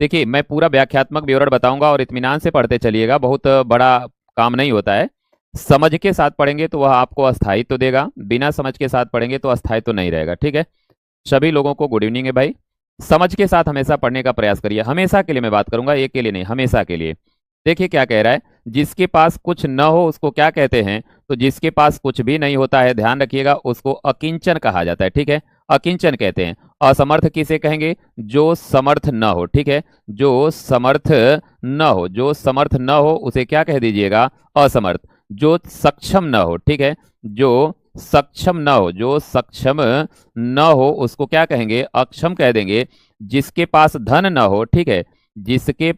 देखिए मैं पूरा व्याख्यात्मक विवरण बताऊंगा और इत्मीनान से पढ़ते चलिएगा, बहुत बड़ा काम नहीं होता है। समझ के साथ पढ़ेंगे तो वह आपको अस्थायित्व देगा, बिना समझ के साथ पढ़ेंगे तो अस्थायित्व नहीं रहेगा। ठीक है, सभी लोगों को गुड इवनिंग है भाई। समझ के साथ हमेशा पढ़ने का प्रयास करिए, हमेशा के लिए मैं बात करूंगा, एक के लिए नहीं, हमेशा के लिए। देखिए क्या कह रहा है, जिसके पास कुछ न हो उसको क्या कहते हैं, तो जिसके पास कुछ भी नहीं होता है, ध्यान रखिएगा, उसको अकिंचन कहा जाता है। ठीक है, अकिंचन कहते हैं। असमर्थ किसे कहेंगे, जो समर्थ न हो। ठीक है, जो समर्थ न हो, जो समर्थ न हो उसे क्या कह दीजिएगा, असमर्थ। जो सक्षम न हो, ठीक है, जो सक्षम न हो, जो सक्षम न हो उसको क्या कहेंगे, अक्षम कह देंगे। जिसके पास धन न हो, ठीक है, जिसके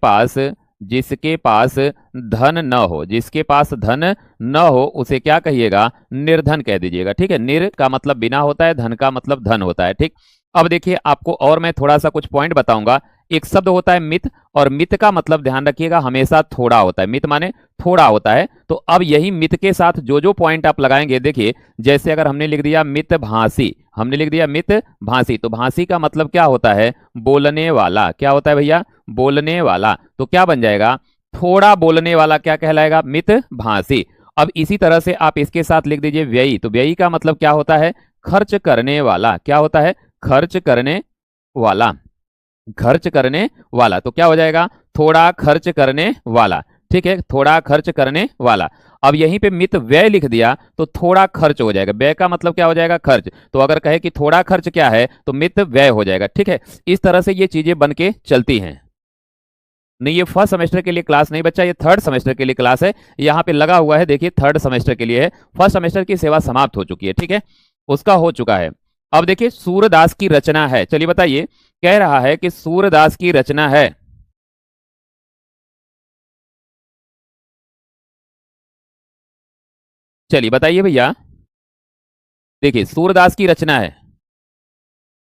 पास धन न हो, जिसके पास धन न हो उसे क्या कहिएगा, निर्धन कह दीजिएगा। ठीक है, निर का मतलब बिना होता है, धन का मतलब धन होता है। ठीक, अब देखिए आपको और मैं थोड़ा सा कुछ पॉइंट बताऊंगा। एक शब्द होता है मित, और मित का मतलब ध्यान रखिएगा हमेशा थोड़ा होता है, मित माने थोड़ा होता है। तो अब यही मित के साथ जो जो पॉइंट आप लगाएंगे, देखिए जैसे अगर हमने लिख दिया मित भांसी, हमने लिख दिया मित भांसी, तो भांसी का मतलब क्या होता है, बोलने वाला। क्या होता है भैया, बोलने वाला। तो क्या बन जाएगा, थोड़ा बोलने वाला क्या कहलाएगा, मित भांसी। अब इसी तरह से आप इसके साथ लिख दीजिए व्ययी, तो व्ययी का मतलब क्या होता है, खर्च करने वाला। क्या होता है, खर्च करने वाला, खर्च करने वाला। तो क्या हो जाएगा, थोड़ा खर्च करने वाला। ठीक है, थोड़ा खर्च करने वाला। अब यहीं पे मित व्यय लिख दिया तो थोड़ा खर्च हो जाएगा, व्यय का मतलब क्या हो जाएगा, खर्च। तो अगर कहे कि थोड़ा खर्च क्या है, तो मित व्यय हो जाएगा। ठीक है, इस तरह से ये चीजें बन के चलती हैं। नहीं, ये फर्स्ट सेमेस्टर के लिए क्लास नहीं बच्चा, ये थर्ड सेमेस्टर के लिए क्लास है। यहाँ पे लगा हुआ है, देखिए थर्ड सेमेस्टर के लिए है। फर्स्ट सेमेस्टर की सेवा समाप्त हो चुकी है, ठीक है, उसका हो चुका है। अब देखिए सूरदास की रचना है, चलिए बताइए, कह रहा है कि सूरदास की रचना है। चलिए बताइए भैया, देखिए सूरदास की रचना है,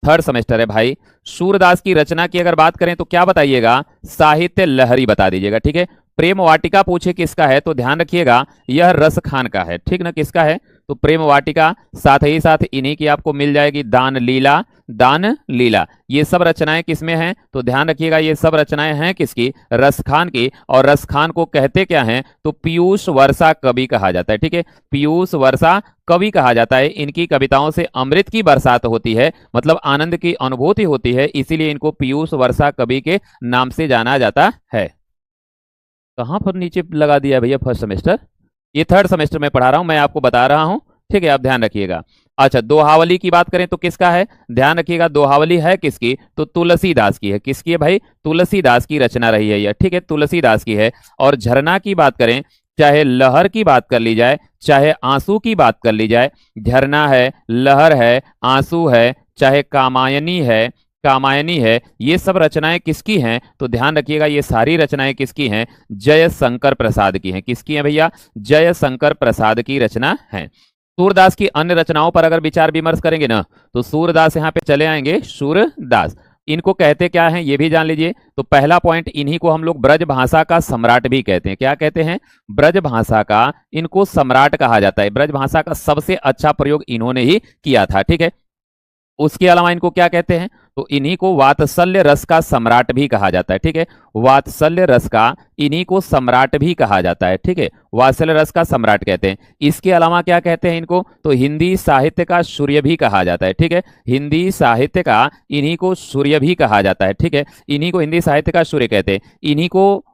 थर्ड सेमेस्टर है भाई। सूरदास की रचना की अगर बात करें तो क्या बताइएगा, साहित्य लहरी बता दीजिएगा। ठीक है, प्रेम वाटिका पूछे किसका है, तो ध्यान रखिएगा यह रस खान का है। ठीक ना, किसका है, तो प्रेम वाटिका। साथ ही साथ इन्हीं की आपको मिल जाएगी दान लीला, दान लीला। ये सब रचनाएं किसमें हैं, तो ध्यान रखिएगा ये सब रचनाएं हैं किसकी, रस खान की। और रस खान को कहते क्या हैं, तो पीयूष वर्षा कवि कहा जाता है। ठीक है, पीयूष वर्षा कवि कहा जाता है। इनकी कविताओं से अमृत की बरसात होती है, मतलब आनंद की अनुभूति होती है, इसीलिए इनको पीयूष वर्षा कवि के नाम से जाना जाता है। कहाँ पर नीचे लगा दिया भैया फर्स्ट सेमेस्टर, ये थर्ड सेमेस्टर में पढ़ा रहा हूं, मैं आपको बता रहा हूं। ठीक है, आप ध्यान रखिएगा। अच्छा, दोहावली की बात करें तो किसका है, ध्यान रखिएगा दोहावली है किसकी, तो तुलसीदास की है। किसकी है भाई, तुलसीदास की रचना रही है यह। ठीक है, तुलसीदास की है। और झरना की बात करें, चाहे लहर की बात कर ली जाए, चाहे आंसू की बात कर ली जाए, झरना है, लहर है, आंसू है, चाहे कामायनी है, कामायनी है, ये सब रचनाएं किसकी हैं, तो ध्यान रखिएगा ये सारी रचनाएं किसकी हैं, जय शंकर प्रसाद की हैं। किसकी हैं भैया, जय शंकर प्रसाद की रचना है। सूरदास की अन्य रचनाओं पर अगर विचार विमर्श करेंगे ना, तो सूरदास यहाँ पे चले आएंगे, सूरदास इनको कहते क्या हैं ये भी जान लीजिए। तो पहला पॉइंट, इन्हीं को हम लोग ब्रज भाषा का सम्राट भी कहते हैं। क्या कहते हैं, ब्रज भाषा का इनको सम्राट कहा जाता है। ब्रज भाषा का सबसे अच्छा प्रयोग इन्होंने ही किया था। ठीक है, उसके अलावा इनको क्या कहते हैं, तो इन्हीं को वात्सल्य रस का सम्राट भी कहा जाता है। ठीक है, वात्सल्य रस का इन्हीं को सम्राट भी कहा जाता है। ठीक है, वात्सल्य रस का सम्राट कहते हैं। इसके अलावा क्या कहते हैं इनको, तो हिंदी साहित्य का सूर्य भी कहा जाता है। ठीक है, हिंदी साहित्य का इन्हीं को सूर्य भी कहा जाता है। ठीक है, इन्हीं को हिंदी साहित्य का सूर्य कहते हैं। इन्हीं को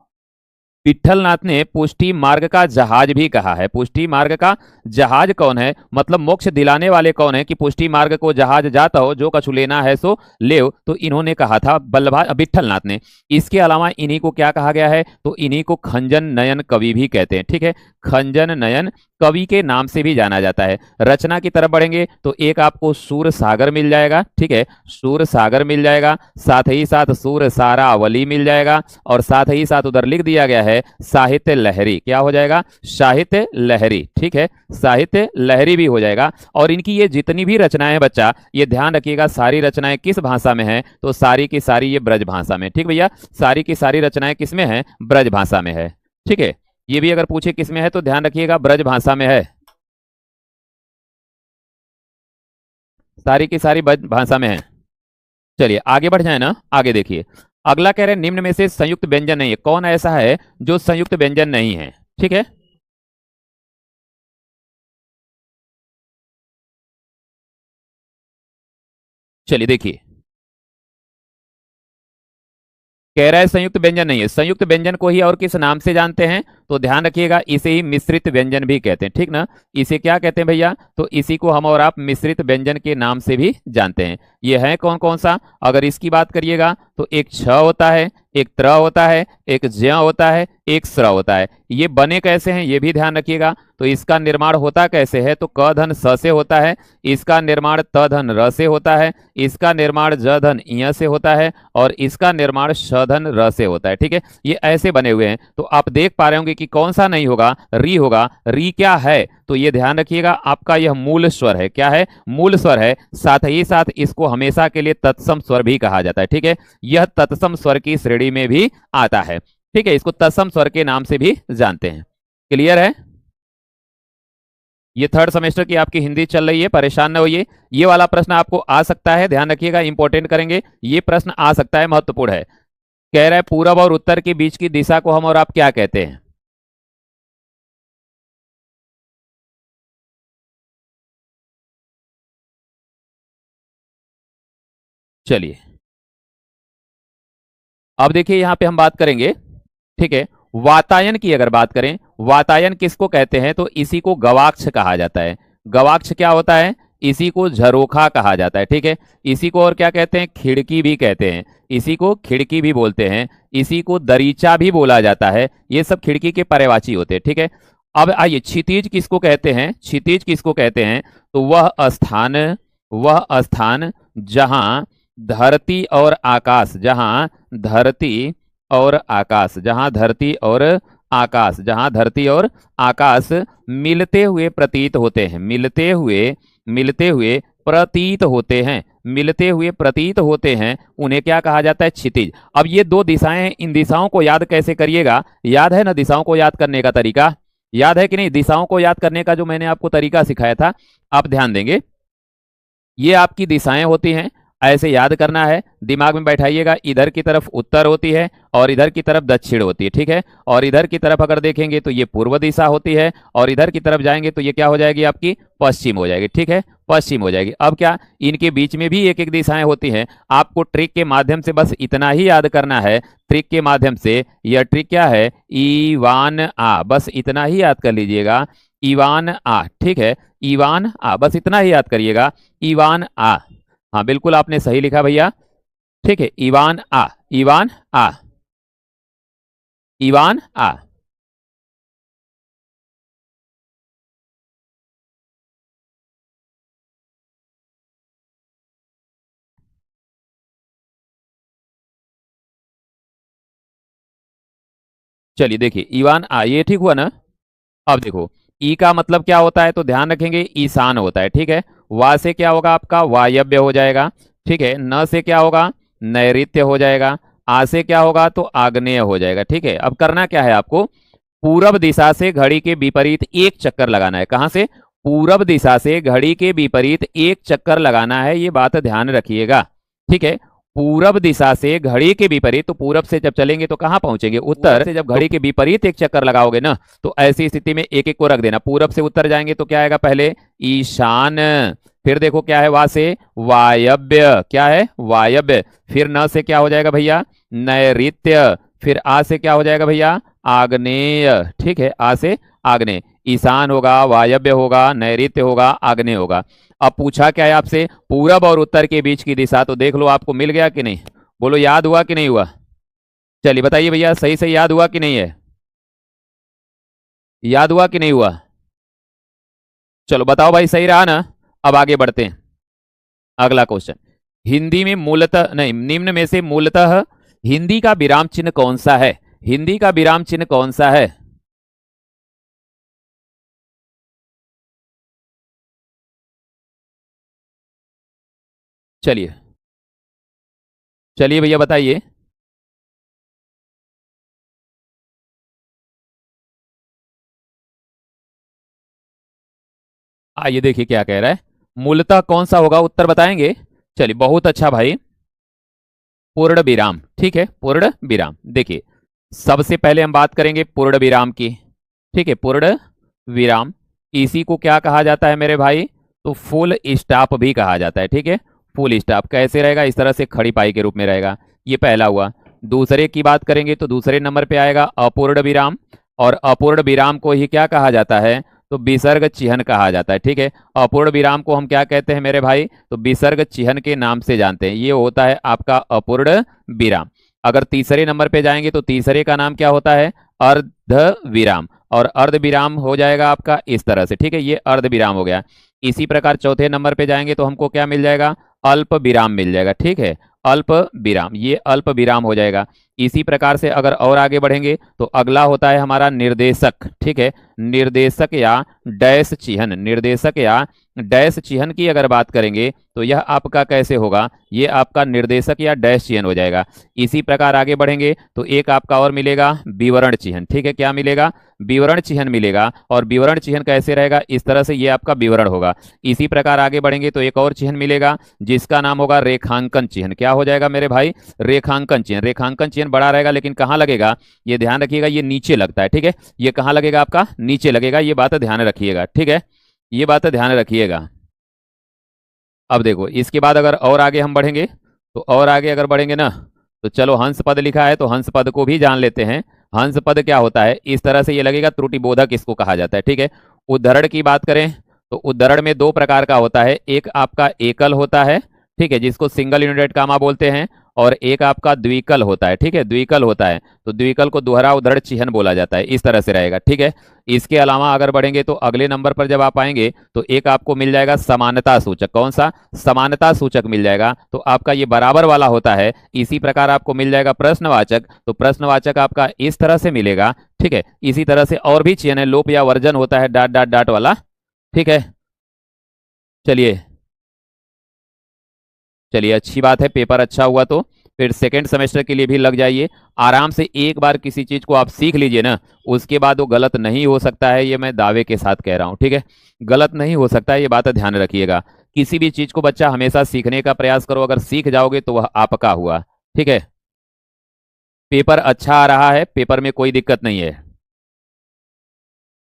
विठलनाथ ने पुष्टि मार्ग का जहाज भी कहा है। पुष्टि मार्ग का जहाज कौन है, मतलब मोक्ष दिलाने वाले कौन है, कि पुष्टि मार्ग को जहाज जाता हो, जो कछु लेना है सो ले, तो इन्होंने कहा था वल्लभा विठलनाथ ने। इसके अलावा इन्हीं को क्या कहा गया है, तो इन्हीं को खंजन नयन कवि भी कहते हैं। ठीक है, खंजन नयन कवि के नाम से भी जाना जाता है। रचना की तरफ बढ़ेंगे तो एक आपको सूर सागर मिल जाएगा। ठीक है, सूर सागर मिल जाएगा, साथ ही साथ सूर सारावली मिल जाएगा, और साथ ही साथ उधर लिख दिया गया है साहित्य लहरी। क्या हो जाएगा, साहित्य लहरी। ठीक है, साहित्य लहरी भी हो जाएगा। और इनकी ये जितनी भी रचनाएं हैं बच्चा, ये ध्यान रखिएगा सारी रचनाएं किस भाषा में है, तो सारी की सारी ये ब्रज भाषा में। ठीक भैया, सारी की सारी रचनाएं किस में है, ब्रज भाषा में है। ठीक है, ये भी अगर पूछे किस में है तो ध्यान रखिएगा ब्रज भाषा में है, सारी की सारी ब्रज भाषा में है। चलिए आगे बढ़ जाए ना, आगे देखिए। अगला कह रहे हैं निम्न में से संयुक्त व्यंजन नहीं है, कौन ऐसा है जो संयुक्त व्यंजन नहीं है? ठीक है, चलिए देखिए, कह रहा है संयुक्त व्यंजन नहीं है। संयुक्त व्यंजन को ही और किस नाम से जानते हैं? तो ध्यान रखिएगा, इसे ही मिश्रित व्यंजन भी कहते हैं, ठीक ना। इसे क्या कहते हैं भैया? तो इसी को हम और आप मिश्रित व्यंजन के नाम से भी जानते हैं। ये है कौन कौन सा? अगर इसकी बात करिएगा तो एक छ होता है, एक त्र होता है, एक ज्य होता है, एक स्र होता है। ये बने कैसे हैं ये भी ध्यान रखिएगा। तो इसका निर्माण होता कैसे है? तो क धन स से होता है, इसका निर्माण त धन र से होता है, इसका निर्माण ज धन इ से होता है, और इसका निर्माण श धन र से होता है। ठीक है, ये ऐसे बने हुए हैं। तो आप देख पा रहे होंगे कि कौन सा नहीं होगा? री होगा। री क्या है? तो ये ध्यान रखिएगा, आपका यह मूल स्वर है। क्या है? मूल स्वर है। साथ ही साथ इसको हमेशा के लिए तत्सम स्वर भी कहा जाता है। ठीक है, यह तत्सम स्वर की श्रेणी में भी आता है। ठीक है, इसको तत्सम स्वर के नाम से भी जानते हैं। क्लियर है? ये थर्ड सेमेस्टर की आपकी हिंदी चल रही है, परेशान न होइए। ये वाला प्रश्न आपको आ सकता है, ध्यान रखिएगा, इंपॉर्टेंट करेंगे। ये प्रश्न आ सकता है, महत्वपूर्ण है। कह रहा है पूरब और उत्तर के बीच की दिशा को हम और आप क्या कहते हैं? चलिए, अब देखिए यहां पे हम बात करेंगे। ठीक है, वातायन की अगर बात करें, वातायन किसको कहते हैं? तो इसी को गवाक्ष कहा जाता है। गवाक्ष क्या होता है? इसी को झरोखा कहा जाता है। ठीक है, इसी को और क्या कहते हैं? खिड़की भी कहते हैं। इसी को खिड़की भी बोलते हैं, इसी को दरीचा भी बोला जाता है। ये सब खिड़की के पर्यायवाची होते हैं। ठीक है, अब आइए, क्षितिज किसको कहते हैं? क्षितिज किसको कहते हैं? तो वह स्थान जहां धरती और आकाश, जहां धरती और आकाश मिलते हुए प्रतीत होते हैं, मिलते हुए प्रतीत होते हैं, उन्हें क्या कहा जाता है? क्षितिज। अब ये दो दिशाएं हैं, इन दिशाओं को याद कैसे करिएगा? याद है ना दिशाओं को याद करने का तरीका? याद है कि नहीं? दिशाओं को याद करने का जो मैंने आपको तरीका सिखाया था, आप ध्यान देंगे। ये आपकी दिशाएं होती हैं, ऐसे याद करना है, दिमाग में बैठाइएगा। इधर की तरफ उत्तर होती है और इधर की तरफ दक्षिण होती है। ठीक है, और इधर की तरफ अगर देखेंगे तो ये पूर्व दिशा होती है, और इधर की तरफ जाएंगे तो ये क्या हो जाएगी? आपकी पश्चिम हो जाएगी। ठीक है, पश्चिम हो जाएगी। अब क्या इनके बीच में भी एक एक दिशाएं होती हैं? आपको ट्रिक के माध्यम से बस इतना ही याद करना है। ट्रिक के माध्यम से, यह ट्रिक क्या है? ईवान आ, बस इतना ही याद कर लीजिएगा। ईवान आ, ठीक है, ईवान आ, बस इतना ही याद करिएगा। ईवान आ, हाँ बिल्कुल आपने सही लिखा भैया। ठीक है, ईवान आ, ईवान आ, ईवान आ। चलिए देखिए, ईवान आ, ये ठीक हुआ ना? अब देखो, ई का मतलब क्या होता है? तो ध्यान रखेंगे, ईशान होता है। ठीक है, वा से क्या होगा? आपका वायव्य हो जाएगा। ठीक है, न से क्या होगा? नैऋत्य हो जाएगा। आ से क्या होगा? तो आग्नेय हो जाएगा। ठीक है, अब करना क्या है आपको? पूरब दिशा से घड़ी के विपरीत एक चक्कर लगाना है। कहां से? पूरब दिशा से घड़ी के विपरीत एक चक्कर लगाना है, ये बात ध्यान रखिएगा। ठीक है, पूरब दिशा से घड़ी के विपरीत, तो पूरब से जब चलेंगे तो कहां पहुंचेंगे? उत्तर से। जब घड़ी के विपरीत एक चक्कर लगाओगे ना, तो ऐसी स्थिति में एक एक को रख देना। पूरब से उत्तर जाएंगे तो क्या आएगा? पहले ईशान, फिर देखो क्या है? वा से वायव्य, क्या है? वायव्य। फिर न से क्या हो जाएगा भैया? नैऋत्य। फिर आ से क्या हो जाएगा भैया? आग्नेय। ठीक है, आ से आग्नेय। ईशान होगा, वायव्य होगा, नैऋत्य होगा, आग्नेय होगा। अब पूछा क्या है आपसे? पूरब और उत्तर के बीच की दिशा, तो देख लो आपको मिल गया कि नहीं? बोलो, याद हुआ कि नहीं हुआ? चलिए बताइए भैया, सही से याद हुआ कि नहीं है? याद हुआ कि नहीं हुआ? चलो बताओ भाई, सही रहा ना? अब आगे बढ़ते हैं। अगला क्वेश्चन, हिंदी में मूलतः नहीं, निम्न में से मूलतः हिंदी का विराम चिन्ह कौन सा है? हिंदी का विराम चिन्ह कौन सा है? चलिए, चलिए भैया बताइए। आइए देखिए क्या कह रहा है। मूलतः कौन सा होगा? उत्तर बताएंगे? चलिए, बहुत अच्छा भाई। पूर्ण विराम, ठीक है, पूर्ण विराम। देखिए सबसे पहले हम बात करेंगे पूर्ण विराम की, ठीक है, पूर्ण विराम। इसी को क्या कहा जाता है मेरे भाई? तो फुल स्टॉप भी कहा जाता है, ठीक है। फुल स्टॉप कैसे रहेगा? इस तरह से खड़ी पाई के रूप में रहेगा। ये पहला हुआ। दूसरे की बात करेंगे तो दूसरे नंबर पे आएगा अपूर्ण विराम, और अपूर्ण विराम को ही क्या कहा जाता है? तो विसर्ग चिह्न कहा जाता है, ठीक है। अपूर्ण विराम को हम क्या कहते हैं मेरे भाई? तो विसर्ग चिह्न के नाम से जानते हैं। ये होता है आपका अपूर्ण विराम। अगर तीसरे नंबर पे जाएंगे तो तीसरे का नाम क्या होता है? अर्ध विराम, और अर्ध विराम हो जाएगा आपका इस तरह से, ठीक है, ये अर्ध विराम हो गया। इसी प्रकार चौथे नंबर पे जाएंगे तो हमको क्या मिल जाएगा? अल्प विराम मिल जाएगा, ठीक है, अल्प विराम, ये अल्प विराम हो जाएगा। इसी प्रकार से अगर और आगे बढ़ेंगे तो अगला होता है हमारा निर्देशक, ठीक है। निर्देशक या डैश चिह्न, निर्देशक या डैश चिह्न की अगर बात करेंगे तो यह आपका कैसे होगा? ये आपका निर्देशक या डैश चिह्न हो जाएगा। इसी प्रकार आगे बढ़ेंगे तो एक आपका और मिलेगा विवरण चिह्न, ठीक है। क्या मिलेगा? विवरण चिह्न मिलेगा। और विवरण चिह्न कैसे रहेगा? इस तरह से ये आपका विवरण होगा। इसी प्रकार आगे बढ़ेंगे तो एक और चिह्न मिलेगा जिसका नाम होगा रेखांकन चिह्न। क्या हो जाएगा मेरे भाई? रेखांकन चिह्न। रेखांकन चिह्न बड़ा रहेगा लेकिन कहाँ लगेगा? ये ध्यान रखिएगा, ये नीचे लगता है, ठीक है। ये कहाँ लगेगा? आपका नीचे लगेगा, ये बात ध्यान रखिएगा, ठीक है, ये बात ध्यान रखिएगा। अब देखो इसके बाद अगर और आगे हम बढ़ेंगे तो और आगे अगर बढ़ेंगे ना तो चलो हंस पद लिखा है तो हंस पद को भी जान लेते हैं। हंस पद क्या होता है? इस तरह से ये लगेगा, त्रुटि बोधक इसको कहा जाता है, ठीक है। उद्धरण की बात करें तो उद्धरण में दो प्रकार का होता है। एक आपका एकल होता है, ठीक है, जिसको सिंगल यूनिटेड कामा बोलते हैं, और एक आपका द्विकल होता है, ठीक है, द्विकल होता है। तो द्विकल को दोहरा उद्धरण चिह्न बोला जाता है, इस तरह से रहेगा, ठीक है। इसके अलावा अगर बढ़ेंगे तो अगले नंबर पर जब आप आएंगे तो एक आपको मिल जाएगा समानता सूचक। कौन सा? समानता सूचक मिल जाएगा, तो आपका ये बराबर वाला होता है। इसी प्रकार आपको मिल जाएगा प्रश्नवाचक, तो प्रश्नवाचक आपका इस तरह से मिलेगा, ठीक है। इसी तरह से और भी चिह्न है, लोप या वर्जन होता है डाट डाट डाट वाला, ठीक है। चलिए चलिए, अच्छी बात है, पेपर अच्छा हुआ तो फिर सेकेंड सेमेस्टर के लिए भी लग जाइए। आराम से एक बार किसी चीज को आप सीख लीजिए ना, उसके बाद वो गलत नहीं हो सकता है, ये मैं दावे के साथ कह रहा हूँ, ठीक है। गलत नहीं हो सकता है, ये बात ध्यान रखिएगा। किसी भी चीज को बच्चा हमेशा सीखने का प्रयास करो, अगर सीख जाओगे तो वह आपका हुआ, ठीक है। पेपर अच्छा आ रहा है, पेपर में कोई दिक्कत नहीं है।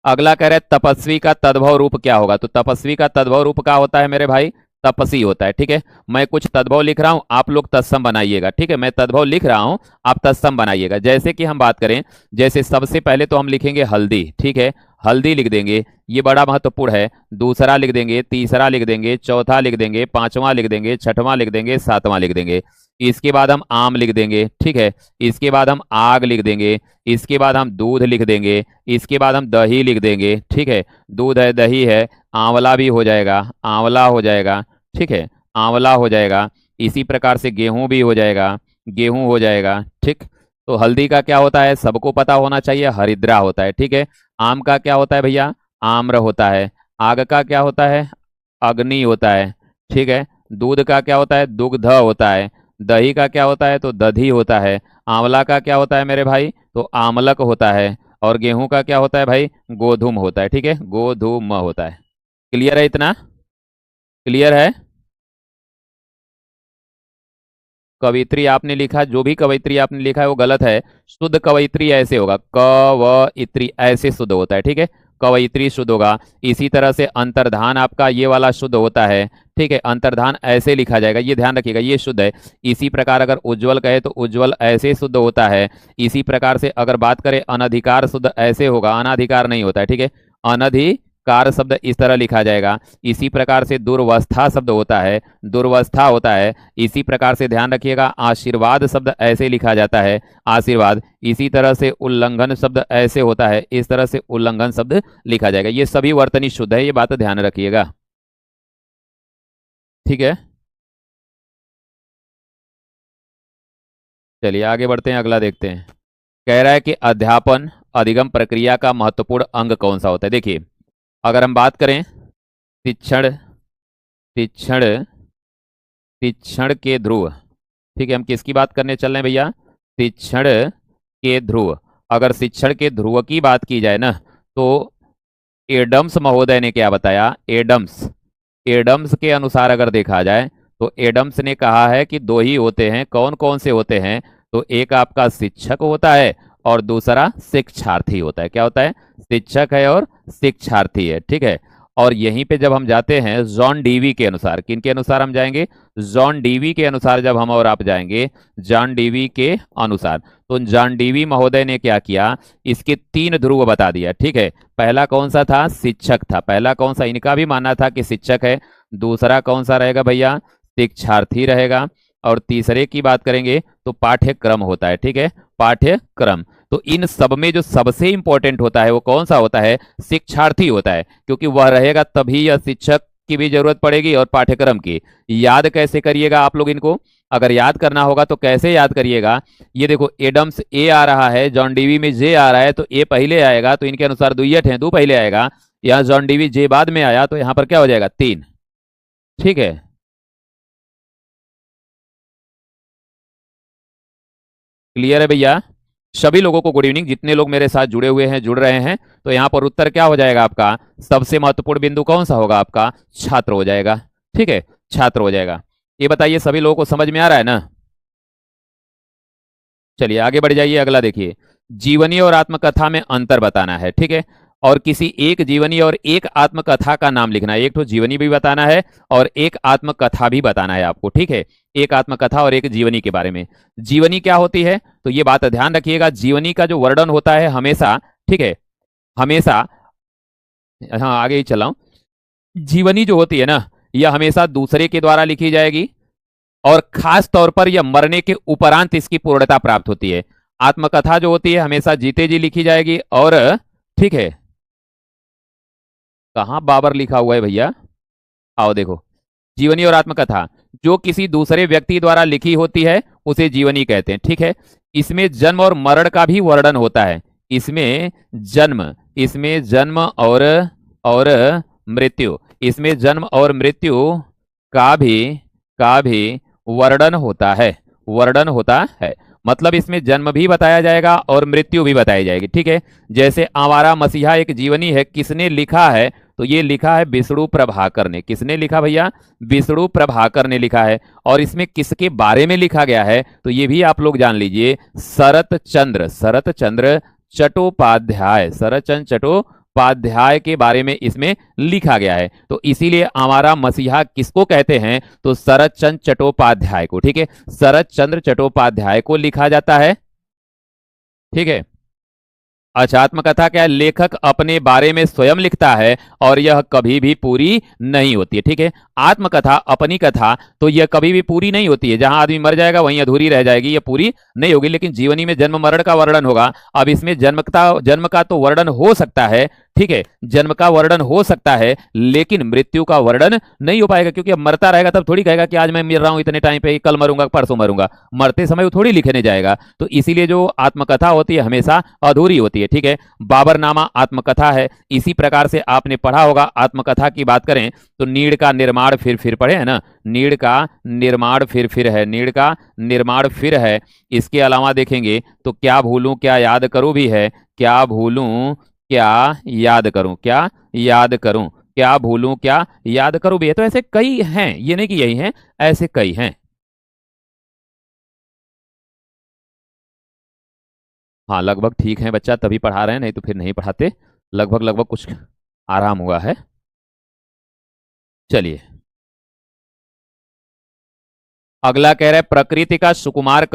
अगला कह रहे हैं तपस्वी का तद्भव रूप क्या होगा? तो तपस्वी का तद्भव रूप क्या होता है मेरे भाई? तपसी होता है, ठीक है। मैं कुछ तद्भव लिख रहा हूं, आप लोग तत्सम बनाइएगा, ठीक है। मैं तद्भव लिख रहा हूं, आप तत्सम बनाइएगा। जैसे कि हम बात करें, जैसे सबसे पहले तो हम लिखेंगे हल्दी, ठीक है, हल्दी लिख देंगे, ये बड़ा महत्वपूर्ण है। दूसरा लिख देंगे, तीसरा लिख देंगे, चौथा लिख देंगे, पांचवा लिख देंगे, छठवां लिख देंगे, सातवां लिख देंगे। इसके बाद हम आम लिख देंगे, ठीक है। इसके बाद हम आग लिख देंगे। इसके बाद हम दूध लिख देंगे। इसके बाद हम दही लिख देंगे, ठीक है। दूध है, दही है, आंवला भी हो जाएगा, आंवला हो जाएगा, ठीक है, आंवला हो जाएगा। इसी प्रकार से गेहूं भी हो जाएगा, गेहूं हो जाएगा, ठीक। तो हल्दी का क्या होता है? सबको पता होना चाहिए, हरिद्रा होता है, ठीक है। आम का क्या होता है भैया? आम्र होता है। आग का क्या होता है? अग्नि होता है, ठीक है। दूध का क्या होता है? दुग्ध होता है। दही का क्या होता है? तो दधी होता है। आंवला का क्या होता है मेरे भाई? तो आमलक होता है। और गेहूं का क्या होता है भाई? गोधूम होता है, ठीक है, गोधूम होता है। क्लियर है? इतना क्लियर है? कवित्री आपने लिखा, जो भी कवित्री आपने लिखा है वो गलत है। शुद्ध कवयित्री ऐसे होगा, कवयित्री ऐसे शुद्ध होता है, ठीक है, कवयित्री शुद्ध होगा। इसी तरह से अंतर्धान आपका ये वाला शुद्ध होता है, ठीक है, अंतर्धान ऐसे लिखा जाएगा, ये ध्यान रखिएगा, ये शुद्ध है। इसी प्रकार अगर उज्जवल कहे तो उज्जवल ऐसे शुद्ध होता है। इसी प्रकार से अगर बात करें अनधिकार शुद्ध ऐसे होगा, अनाधिकार नहीं होता है, ठीक है। अनधिकार शब्द इस तरह लिखा जाएगा। इसी प्रकार से दुर्वस्था शब्द होता है, दुर्वस्था होता है। इसी प्रकार से ध्यान रखिएगा आशीर्वाद शब्द ऐसे लिखा जाता है, आशीर्वाद। इसी तरह से उल्लंघन शब्द ऐसे होता है, इस तरह से उल्लंघन शब्द लिखा जाएगा। ये सभी वर्तनी शुद्ध है, ये बात ध्यान रखिएगा, ठीक है। चलिए आगे बढ़ते हैं, अगला देखते हैं। कह रहा है कि अध्यापन अधिगम प्रक्रिया का महत्वपूर्ण अंग कौन सा होता है? देखिए अगर हम बात करें शिक्षण शिक्षण शिक्षण के ध्रुव, ठीक है, हम किसकी बात करने चल रहे हैं भैया? शिक्षण के ध्रुव। अगर शिक्षण के ध्रुव की बात की जाए ना तो एडम्स महोदय ने क्या बताया? एडम्स एडम्स के अनुसार अगर देखा जाए तो एडम्स ने कहा है कि दो ही होते हैं, कौन कौन से होते हैं? तो एक आपका शिक्षक होता है और दूसरा शिक्षार्थी होता है। क्या होता है? शिक्षक है और शिक्षार्थी है, ठीक है। और यहीं पे जब हम जाते हैं जॉन डीवी के अनुसार, किन के अनुसार हम जाएंगे? जॉन डीवी के अनुसार जब हम और आप जाएंगे, जॉन डीवी के अनुसार, तो जॉन डीवी महोदय ने क्या किया? इसके तीन ध्रुव बता दिया, ठीक है। पहला कौन सा था? शिक्षक था। पहला कौन सा? इनका भी मानना था कि शिक्षक है। दूसरा कौन सा रहेगा भैया? शिक्षार्थी रहेगा। और तीसरे की बात करेंगे तो पाठ्यक्रम होता है, ठीक है, पाठ्यक्रम। तो इन सब में जो सबसे इंपॉर्टेंट होता है वो कौन सा होता है? शिक्षार्थी होता है, क्योंकि वह रहेगा तभी यह शिक्षक की भी जरूरत पड़ेगी और पाठ्यक्रम की। याद कैसे करिएगा आप लोग इनको? अगर याद करना होगा तो कैसे याद करिएगा? ये देखो, एडम्स ए आ रहा है, जॉन डीवी में जे आ रहा है, तो ए पहले आएगा, तो इनके अनुसार दुईयट है, दो पहले आएगा। यहाँ जॉन डीवी जे बाद में आया, तो यहाँ पर क्या हो जाएगा? तीन, ठीक है। क्लियर है भैया? सभी लोगों को गुड इवनिंग, जितने लोग मेरे साथ जुड़े हुए हैं, जुड़ रहे हैं। तो यहाँ पर उत्तर क्या हो जाएगा आपका? सबसे महत्वपूर्ण बिंदु कौन सा होगा आपका? छात्र हो जाएगा, ठीक है, छात्र हो जाएगा। ये बताइए सभी लोगों को समझ में आ रहा है ना? चलिए आगे बढ़ जाइए, अगला देखिए। जीवनी और आत्मकथा में अंतर बताना है, ठीक है। और किसी एक जीवनी और एक आत्मकथा का नाम लिखना है। एक तो जीवनी भी बताना है और एक आत्मकथा भी बताना है आपको, ठीक है। एक आत्मकथा और एक जीवनी के बारे में। जीवनी क्या होती है? तो ये बात ध्यान रखिएगा, जीवनी का जो वर्णन होता है हमेशा, ठीक है, हमेशा, हाँ आगे ही चलाऊं, जीवनी जो होती है ना, यह हमेशा दूसरे के द्वारा लिखी जाएगी और खास तौर पर यह मरने के उपरांत इसकी पूर्णता प्राप्त होती है। आत्मकथा जो होती है हमेशा जीते जी लिखी जाएगी, और ठीक है, कहां बाबर लिखा हुआ है भैया? आओ देखो, जीवनी और आत्मकथा जो किसी दूसरे व्यक्ति द्वारा लिखी होती है उसे जीवनी कहते हैं, ठीक है। इसमें जन्म और मरण का भी वर्णन होता है। इसमें जन्म और मृत्यु, इसमें जन्म और मृत्यु का भी वर्णन होता है, वर्णन होता है। मतलब इसमें जन्म भी बताया जाएगा और मृत्यु भी बताई जाएगी, ठीक है। जैसे आवारा मसीहा एक जीवनी है, किसने लिखा है? तो ये लिखा है विष्णु प्रभाकर ने। किसने लिखा भैया? विष्णु प्रभाकर ने लिखा है। और इसमें किसके बारे में लिखा गया है? तो ये भी आप लोग जान लीजिए, शरत चंद्र चट्टोपाध्याय, शरत चंद्र चट्टोपाध्याय के बारे में इसमें लिखा गया है। तो इसीलिए आवारा मसीहा किसको कहते हैं? तो शरत चंद्र चट्टोपाध्याय को, ठीक है, शरत चंद्र चट्टोपाध्याय को लिखा जाता है, ठीक है। अच्छा, आत्मकथा क्या है? लेखक अपने बारे में स्वयं लिखता है और यह कभी भी पूरी नहीं होती है, ठीक है। आत्मकथा, अपनी कथा, तो यह कभी भी पूरी नहीं होती है। जहां आदमी मर जाएगा वहीं अधूरी रह जाएगी, यह पूरी नहीं होगी। लेकिन जीवनी में जन्म मरण का वर्णन होगा। अब इसमें जन्म का तो वर्णन हो सकता है, ठीक है, जन्म का वर्णन हो सकता है, लेकिन मृत्यु का वर्णन नहीं हो पाएगा, क्योंकि अब मरता रहेगा तब थोड़ी कहेगा कि आज मैं मर रहा हूं इतने टाइम पे, कल मरूंगा, परसों मरूंगा। मरते समय वो थोड़ी लिखने जाएगा। तो इसीलिए जो आत्मकथा होती है हमेशा अधूरी होती है, ठीक है। बाबरनामा आत्मकथा है। इसी प्रकार से आपने पढ़ा होगा, आत्मकथा की बात करें तो नीड़ का निर्माण फिर पढ़े है ना, नीड़ का निर्माण फिर है, नीड़ का निर्माण फिर है। इसके अलावा देखेंगे तो क्या भूलूं क्या याद करूं भी है, क्या भूलूं क्या याद करूं, क्या याद करूं, क्या भूलूं क्या याद करूं भी है। तो ऐसे कई हैं, ये नहीं कि यही हैं, ऐसे कई हैं। हाँ लगभग ठीक है बच्चा, तभी पढ़ा रहे हैं, नहीं तो फिर नहीं पढ़ाते। लगभग लगभग कुछ आराम हुआ है। चलिए अगला कह रहा है, प्रकृति का सुकुमार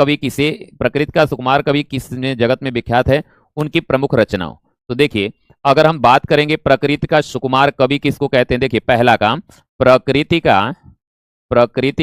कवि किसने जगत में विख्यात है? उनकी प्रमुख रचनाओं। तो देखिए, अगर हम बात करेंगे प्रकृति का सुकुमार कवि किसको कहते हैं, देखिए पहला काम, प्रकृति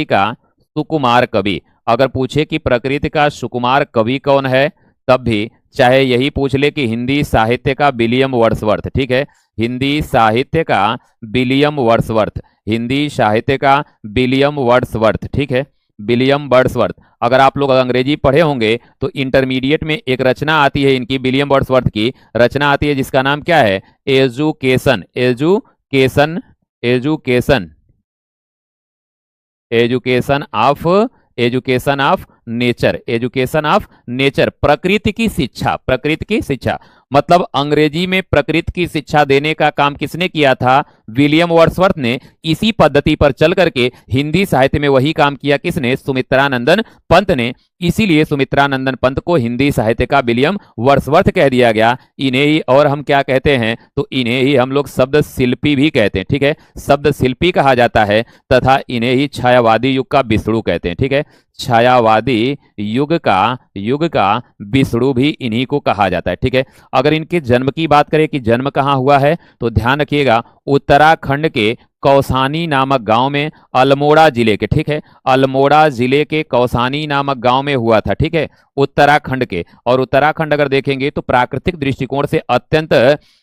का सुकुमार कवि। अगर पूछे कि प्रकृति का सुकुमार कवि कौन है, तब भी चाहे यही पूछ ले कि हिंदी साहित्य का विलियम वर्ड्सवर्थ, ठीक है, हिंदी साहित्य का विलियम वर्ड्सवर्थ, हिंदी साहित्य का विलियम वर्ड्सवर्थ, ठीक है, विलियम वर्ड्सवर्थ। अगर आप लोग अंग्रेजी पढ़े होंगे तो इंटरमीडिएट में एक रचना आती है इनकी, विलियम वर्ड्सवर्थ की रचना आती है जिसका नाम क्या है? Education, education, education, education of, education of nature, education of nature, प्रकृति की शिक्षा, प्रकृति की शिक्षा। मतलब अंग्रेजी में प्रकृति की शिक्षा देने का काम किसने किया था? विलियम वर्ड्सवर्थ ने। इसी पद्धति पर चल करके हिंदी साहित्य में वही काम किया किसने? सुमित्रानंदन पंत ने। इसीलिए सुमित्रानंदन पंत को हिंदी साहित्य का विलियम वर्ड्सवर्थ कह दिया गया। इन्हें ही और हम क्या कहते हैं? तो इन्हें ही हम लोग शब्द शिल्पी भी कहते हैं। ठीक है, शब्द शिल्पी कहा जाता है, तथा इन्हें ही छायावादी युग का विष्णु कहते हैं। ठीक है, छायावादी युग का विष्णु भी इन्हीं को कहा जाता है। ठीक है, अगर इनके जन्म की बात करें कि जन्म कहाँ हुआ है, तो ध्यान रखिएगा उत्तराखंड के कौसानी नामक गांव में, अल्मोड़ा जिले के। ठीक है, अल्मोड़ा जिले के कौसानी नामक गांव में हुआ था। ठीक है, उत्तराखंड के। और उत्तराखंड अगर देखेंगे तो प्राकृतिक दृष्टिकोण से अत्यंत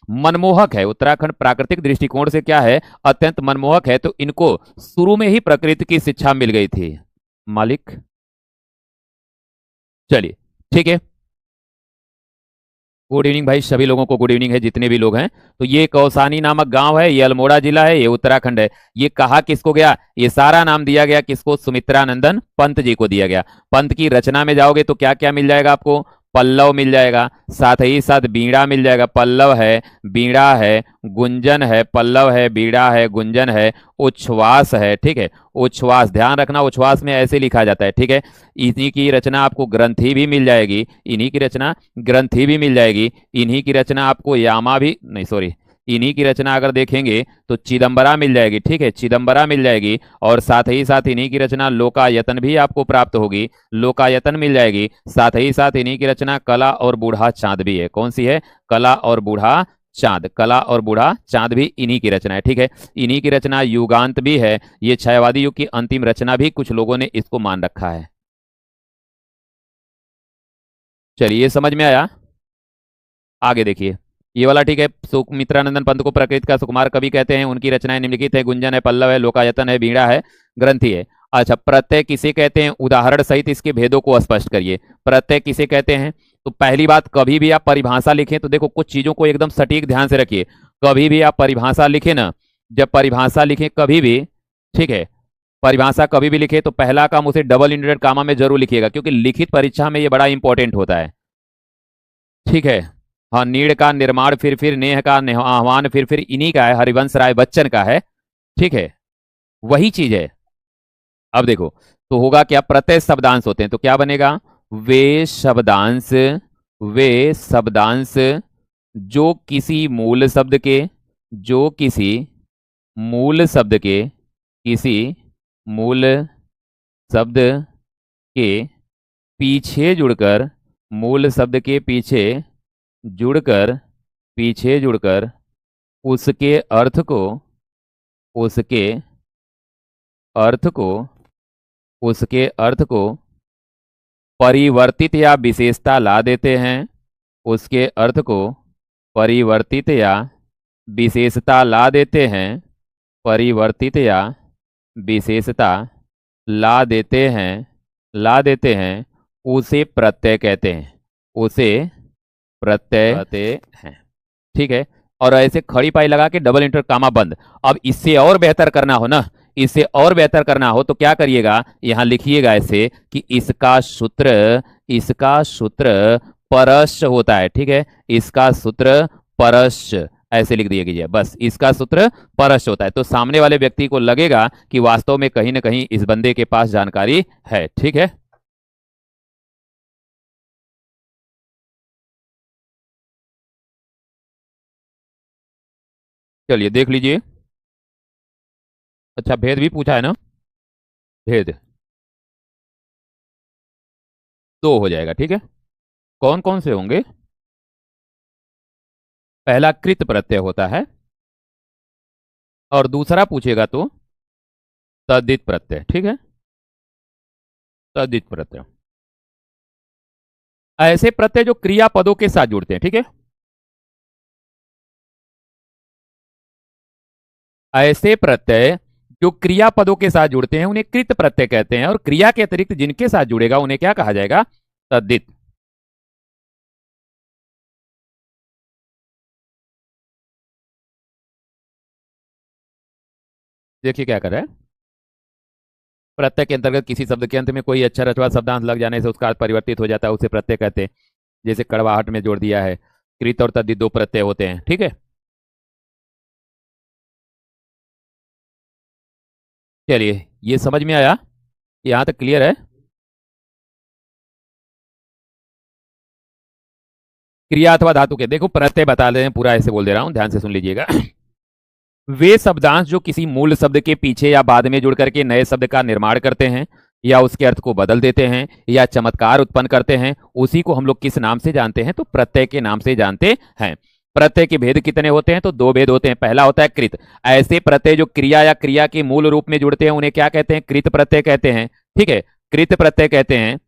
मनमोहक है। उत्तराखंड प्राकृतिक दृष्टिकोण से क्या है? अत्यंत मनमोहक है। तो इनको शुरू में ही प्रकृति की शिक्षा मिल गई थी। मालिक, चलिए ठीक है। गुड इवनिंग भाई, सभी लोगों को गुड इवनिंग है, जितने भी लोग हैं। तो ये कौसानी नामक गांव है, ये अल्मोड़ा जिला है, ये उत्तराखंड है। ये कहा किसको गया? ये सारा नाम दिया गया किसको? सुमित्रानंदन पंत जी को दिया गया। पंत की रचना में जाओगे तो क्या क्या मिल जाएगा आपको? पल्लव मिल जाएगा, साथ ही साथ बीड़ा मिल जाएगा। पल्लव है, बीड़ा है, गुंजन है। पल्लव है, बीड़ा है, गुंजन है, उच्छ्वास है। ठीक है, उच्छ्वास, ध्यान रखना उच्छ्वास में ऐसे लिखा जाता है। ठीक है, इन्हीं की रचना आपको ग्रंथि भी मिल जाएगी। इन्हीं की रचना ग्रंथि भी मिल जाएगी। इन्हीं की रचना आपको यामा भी नहीं, सॉरी, इन्हीं की रचना अगर देखेंगे तो चिदम्बरा मिल जाएगी। ठीक है, चिदम्बरा मिल जाएगी। और साथ ही साथ इन्हीं की रचना लोकायतन भी आपको प्राप्त होगी, लोकायतन मिल जाएगी। साथ ही साथ इन्हीं की रचना कला और बूढ़ा चांद भी है। कौन सी है? कला और बूढ़ा चांद। कला और बूढ़ा चांद भी इन्हीं की रचना है। ठीक है, इन्हीं की रचना युगांत भी है। ये छायावादी युग की अंतिम रचना भी कुछ लोगों ने इसको मान रखा है। चलिए, समझ में आया? आगे देखिए, ये वाला ठीक है। सुमित्रानंदन पंत को प्रकृति का सुकुमार कवि कहते हैं। उनकी रचनाएं निम्नलिखित है। गुंजन है, पल्लव है, लोकायतन है, बीड़ा है, ग्रंथि है। अच्छा, प्रत्यय किसे कहते हैं? उदाहरण सहित इसके भेदों को स्पष्ट करिए। प्रत्यय किसे कहते हैं? तो पहली बात, कभी भी आप परिभाषा लिखें तो देखो कुछ चीजों को एकदम सटीक ध्यान से रखिए। कभी भी आप परिभाषा लिखें ना, जब परिभाषा लिखें कभी भी, ठीक है, परिभाषा कभी भी लिखे तो पहला काम उसे डबल इंडेड कामा में जरूर लिखिएगा, क्योंकि लिखित परीक्षा में ये बड़ा इंपॉर्टेंट होता है। ठीक है, हाँ, नीड़ का निर्माण, फिर नेह का आह्वान, फिर इन्हीं का है, हरिवंश राय बच्चन का है। ठीक है, वही चीज है। अब देखो, तो होगा क्या? प्रत्यय शब्दांश होते हैं, तो क्या बनेगा? वे शब्दांश जो किसी मूल शब्द के, जो किसी मूल शब्द के, किसी मूल शब्द के पीछे जुड़कर, मूल शब्द के पीछे जुड़कर उसके अर्थ को, उसके अर्थ को, उसके अर्थ को परिवर्तित या विशेषता ला देते हैं। उसके अर्थ को परिवर्तित या विशेषता ला देते हैं। परिवर्तित या विशेषता ला देते हैं, उसे प्रत्यय कहते हैं। उसे प्रत्यय कहते हैं। ठीक है, और ऐसे खड़ी पाई लगा के डबल इंटर कामा बंद। अब इससे और बेहतर करना हो ना, इससे और बेहतर करना हो तो क्या करिएगा? यहां लिखिएगा ऐसे कि इसका सूत्र परश्च होता है। ठीक है, इसका सूत्र परश्च, ऐसे लिख दिया बस, इसका सूत्र परश्च होता है। तो सामने वाले व्यक्ति को लगेगा कि वास्तव में कहीं ना कहीं इस बंदे के पास जानकारी है। ठीक है, चलिए देख लीजिए। अच्छा, भेद भी पूछा है ना? भेद दो हो जाएगा। ठीक है, कौन कौन से होंगे? पहला कृत प्रत्यय होता है, और दूसरा पूछेगा तो तद्धित प्रत्यय। ठीक है, तद्धित प्रत्यय, ऐसे प्रत्यय जो क्रियापदों के साथ जुड़ते हैं। ठीक है, ऐसे प्रत्यय जो क्रियापदों के साथ जुड़ते हैं उन्हें कृत प्रत्यय कहते हैं, और क्रिया के अतिरिक्त जिनके साथ जुड़ेगा उन्हें क्या कहा जाएगा? तद्धित। देखिए क्या कर रहा है। प्रत्यय के अंतर्गत किसी शब्द के अंत में कोई अक्षर अथवा शब्दांश लग जाने से उसका अर्थ परिवर्तित हो जाता है, उसे प्रत्यय कहते हैं। जैसे कड़वाहट में जोड़ दिया है, कृत और तद्धित दो प्रत्यय होते हैं, ठीक है। चलिए, ये समझ में आया, यहां तक क्लियर है। क्रिया अथवा धातु के, देखो प्रत्यय बता दे रहे हैं, पूरा ऐसे बोल दे रहा हूं, ध्यान से सुन लीजिएगा। वे शब्दांश जो किसी मूल शब्द के पीछे या बाद में जुड़ करके नए शब्द का निर्माण करते हैं, या उसके अर्थ को बदल देते हैं, या चमत्कार उत्पन्न करते हैं, उसी को हम लोग किस नाम से जानते हैं? तो प्रत्यय के नाम से जानते हैं। प्रत्यय के भेद कितने होते हैं? तो दो भेद होते हैं। पहला होता है कृत। ऐसे प्रत्यय जो क्रिया या क्रिया के मूल रूप में जुड़ते हैं उन्हें क्या कहते हैं? कृत प्रत्यय कहते हैं, ठीक है, कृत प्रत्यय कहते हैं।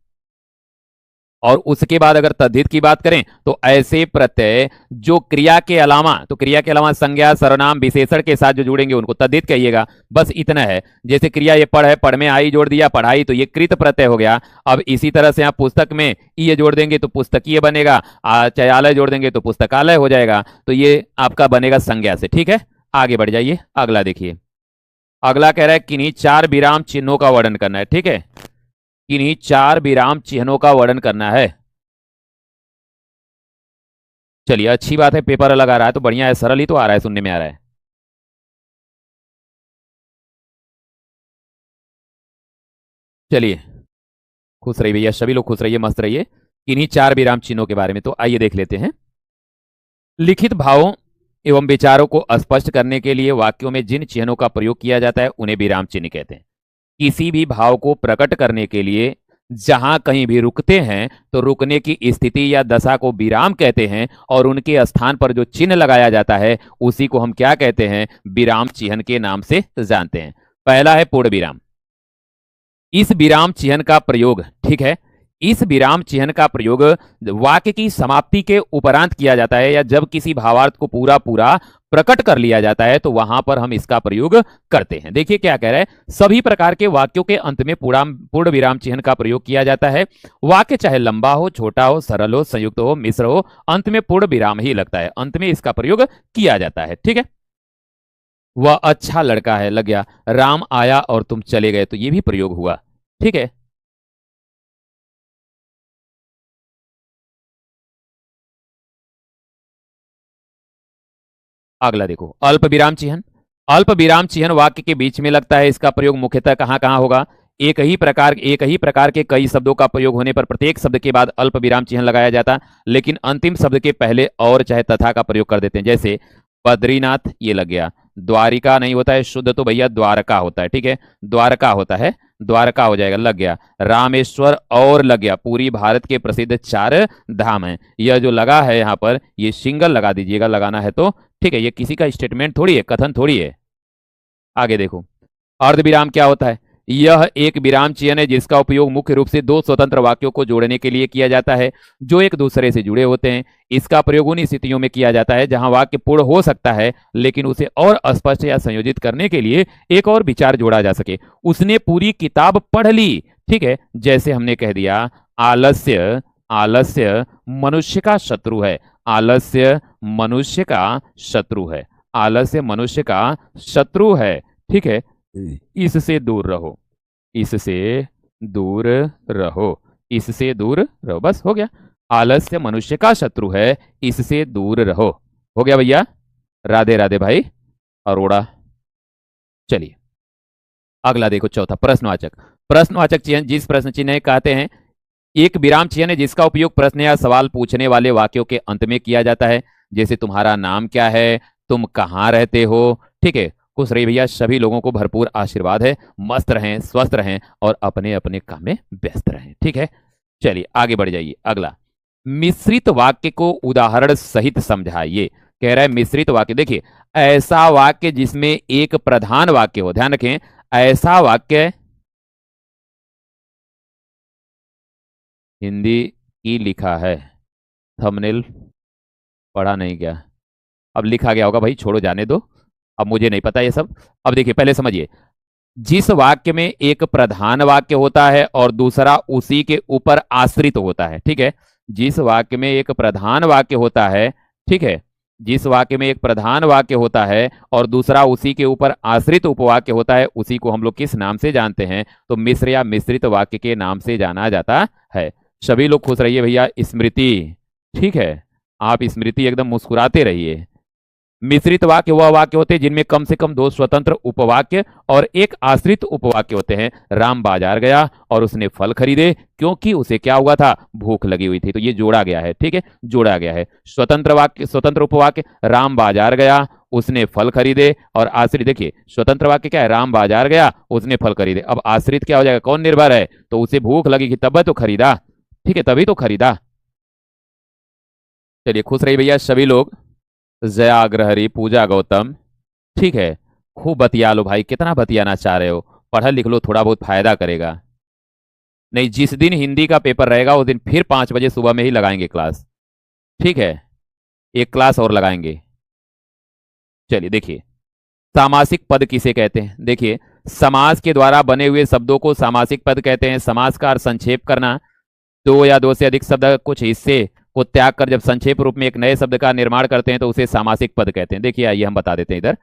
और उसके बाद अगर तद्धित की बात करें तो ऐसे प्रत्यय जो क्रिया के अलावा, तो क्रिया के अलावा संज्ञा, सर्वनाम, विशेषण के साथ जो जुड़ेंगे उनको तद्धित कहिएगा। बस इतना है। जैसे क्रिया ये पढ़ है, पढ़ में आई जोड़ दिया, पढ़ाई, तो ये कृत प्रत्यय हो गया। अब इसी तरह से आप पुस्तक में ये जोड़ देंगे तो पुस्तकीय बनेगा, चयालय जोड़ देंगे तो पुस्तकालय हो जाएगा। तो ये आपका बनेगा संज्ञा से, ठीक है। आगे बढ़ जाइए, अगला देखिए। अगला कह रहा है किन्हीं चार विराम चिन्हों का वर्णन करना है, ठीक है, किन्हीं चार विराम चिन्हों का वर्णन करना है। चलिए, अच्छी बात है, पेपर अलग आ रहा है तो बढ़िया है, सरल ही तो आ रहा है, सुनने में आ रहा है। चलिए, खुश रहिए भैया, सभी लोग खुश रहिए, मस्त रहिए। किन्हीं चार विराम चिन्हों के बारे में तो आइए देख लेते हैं। लिखित भावों एवं विचारों को स्पष्ट करने के लिए वाक्यों में जिन चिन्हों का प्रयोग किया जाता है उन्हें विराम चिन्ह कहते हैं। किसी भी भाव को प्रकट करने के लिए जहां कहीं भी रुकते हैं तो रुकने की स्थिति या दशा को विराम कहते हैं, और उनके स्थान पर जो चिन्ह लगाया जाता है उसी को हम क्या कहते हैं? विराम चिन्ह के नाम से जानते हैं। पहला है पूर्ण विराम। इस विराम चिन्ह का प्रयोग, ठीक है, इस विराम चिन्ह का प्रयोग वाक्य की समाप्ति के उपरांत किया जाता है, या जब किसी भावार्थ को पूरा पूरा प्रकट कर लिया जाता है तो वहां पर हम इसका प्रयोग करते हैं। देखिए क्या कह रहा है, सभी प्रकार के वाक्यों के अंत में पूर्ण विराम चिन्ह का प्रयोग किया जाता है। वाक्य चाहे लंबा हो, छोटा हो, सरल हो, संयुक्त हो, मिश्र हो, अंत में पूर्ण विराम ही लगता है, अंत में इसका प्रयोग किया जाता है, ठीक है। वह अच्छा लड़का है, लग गया, राम आया और तुम चले गए, तो ये भी प्रयोग हुआ, ठीक है। अगला देखो, अल्प विराम चिन्ह। अल्प विराम चिन्ह वाक्य के बीच में लगता है। इसका प्रयोग मुख्यतः कहां कहां होगा? एक ही प्रकार के कई शब्दों का प्रयोग होने पर प्रत्येक शब्द के बाद अल्प विराम चिन्ह लगाया जाता, लेकिन अंतिम शब्द के पहले और चाहे तथा का प्रयोग कर देते हैं। जैसे बद्रीनाथ, ये लग गया, द्वारिका नहीं होता है, शुद्ध तो भैया द्वारका होता है, ठीक है, द्वारका होता है, द्वारका हो जाएगा, लग गया। रामेश्वर और लग गया, पूरी भारत के प्रसिद्ध चार धाम है। यह जो लगा है यहाँ पर, ये सिंगल लगा दीजिएगा, लगाना है तो, ठीक है। ये किसी का स्टेटमेंट थोड़ी है, कथन थोड़ी है। आगे देखो, अर्ध विराम क्या होता है? यह एक विराम चिन्ह है जिसका उपयोग मुख्य रूप से दो स्वतंत्र वाक्यों को जोड़ने के लिए किया जाता है जो एक दूसरे से जुड़े होते हैं। इसका प्रयोग उन स्थितियों में किया जाता है जहां वाक्य पूर्ण हो सकता है, लेकिन उसे और स्पष्ट या संयोजित करने के लिए एक और विचार जोड़ा जा सके। उसने पूरी किताब पढ़ ली, ठीक है। जैसे हमने कह दिया, आलस्य, आलस्य मनुष्य का शत्रु है, आलस्य मनुष्य का शत्रु है, आलस्य मनुष्य का शत्रु है, ठीक है। इससे दूर रहो, इससे दूर रहो, इससे दूर रहो, बस हो गया। आलस्य मनुष्य का शत्रु है, इससे दूर रहो, हो गया भैया। राधे राधे भाई अरोड़ा। चलिए, अगला देखो, चौथा प्रश्नवाचक। प्रश्नवाचक चिन्ह जिस प्रश्न चिन्ह कहते हैं, एक विराम चिन्ह है जिसका उपयोग प्रश्न या सवाल पूछने वाले वाक्यों के अंत में किया जाता है। जैसे तुम्हारा नाम क्या है, तुम कहाँ रहते हो, ठीक है। खुश रहिए भैया, सभी लोगों को भरपूर आशीर्वाद है, मस्त रहें, स्वस्थ रहें और अपने अपने काम में व्यस्त रहें, ठीक है। चलिए आगे बढ़ जाइए। अगला, मिश्रित वाक्य को उदाहरण सहित समझाइए। कह रहा है मिश्रित वाक्य, देखिए, ऐसा वाक्य जिसमें एक प्रधान वाक्य हो, ध्यान रखें, ऐसा वाक्य, हिंदी की लिखा है, थंबनेल पढ़ा नहीं गया, अब लिखा गया होगा भाई, छोड़ो जाने दो, अब मुझे नहीं पता ये सब। अब देखिए, पहले समझिए, जिस वाक्य में एक प्रधान वाक्य होता है और दूसरा उसी के ऊपर आश्रित होता है, ठीक है, जिस वाक्य में एक प्रधान वाक्य होता है, ठीक है, जिस वाक्य में एक प्रधान वाक्य होता है और दूसरा उसी के ऊपर आश्रित उपवाक्य होता है, उसी को हम लोग किस नाम से जानते हैं? तो मिश्र या मिश्रित वाक्य के नाम से जाना जाता है। सभी लोग खुश रहिए भैया, स्मृति, ठीक है, आप स्मृति एकदम मुस्कुराते रहिए। मिश्रित वाक्य वह वाक्य होते हैं जिनमें कम से कम दो स्वतंत्र उपवाक्य और एक आश्रित उपवाक्य होते हैं। राम बाजार गया और उसने फल खरीदे क्योंकि उसे क्या हुआ था, भूख लगी हुई थी। तो ये जोड़ा गया है, ठीक है, जोड़ा गया है। स्वतंत्र वाक्य, स्वतंत्र उपवाक्य, राम बाजार गया उसने फल खरीदे, और आश्रित, देखिए स्वतंत्र वाक्य क्या है, राम बाजार गया उसने फल खरीदे। अब आश्रित क्या हो जाएगा, कौन निर्भर है, तो उसे भूख लगी तब तो खरीदा, ठीक है, तभी तो खरीदा। चलिए खुश रहिए भैया सभी लोग। जया अग्रहरी, पूजा गौतम, ठीक है, खूब बतिया लो भाई, कितना बतियाना चाह रहे हो, पढ़ लिख लो, थोड़ा बहुत फायदा करेगा। नहीं, जिस दिन हिंदी का पेपर रहेगा उस दिन फिर 5 बजे सुबह में ही लगाएंगे क्लास, ठीक है, एक क्लास और लगाएंगे। चलिए देखिए, सामासिक पद किसे कहते हैं, देखिए समास के द्वारा बने हुए शब्दों को सामासिक पद कहते हैं। समास का अर्थ संक्षेप करना, दो या दो से अधिक शब्द कुछ हिस्से को त्याग कर जब संक्षेप रूप में एक नए शब्द का निर्माण करते हैं तो उसे सामासिक पद कहते हैं। देखिए आइए हम बता देते हैं इधर,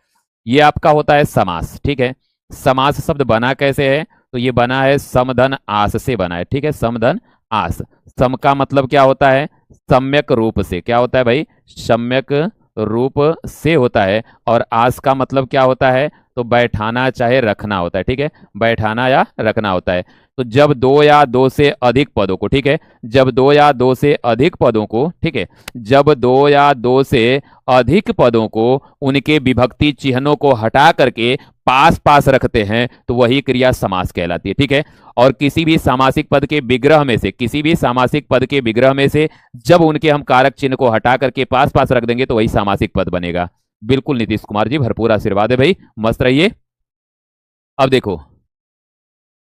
ये आपका होता है समास, ठीक है। समास शब्द बना कैसे है, तो ये बना है समधन आस से बना है, ठीक है, समधन आस। सम का मतलब क्या होता है, सम्यक रूप से, क्या होता है भाई, सम्यक रूप से होता है। और आस का मतलब क्या होता है, तो बैठाना चाहे रखना होता है, ठीक है, बैठाना या रखना होता है। तो जब दो या दो से अधिक पदों को, ठीक है, जब दो या दो से अधिक पदों को, ठीक है, जब दो या दो से अधिक पदों को उनके विभक्ति चिन्हों को हटा करके पास पास रखते हैं तो वही क्रिया समास कहलाती है, ठीक है। और किसी भी सामासिक पद के विग्रह में से, किसी भी सामासिक पद के विग्रह में से जब उनके हम कारक चिन्ह को हटा करके पास पास रख देंगे तो वही सामासिक पद बनेगा। बिल्कुल नीतीश कुमार जी, भरपूर आशीर्वाद है भाई, मस्त रहिए। अब देखो,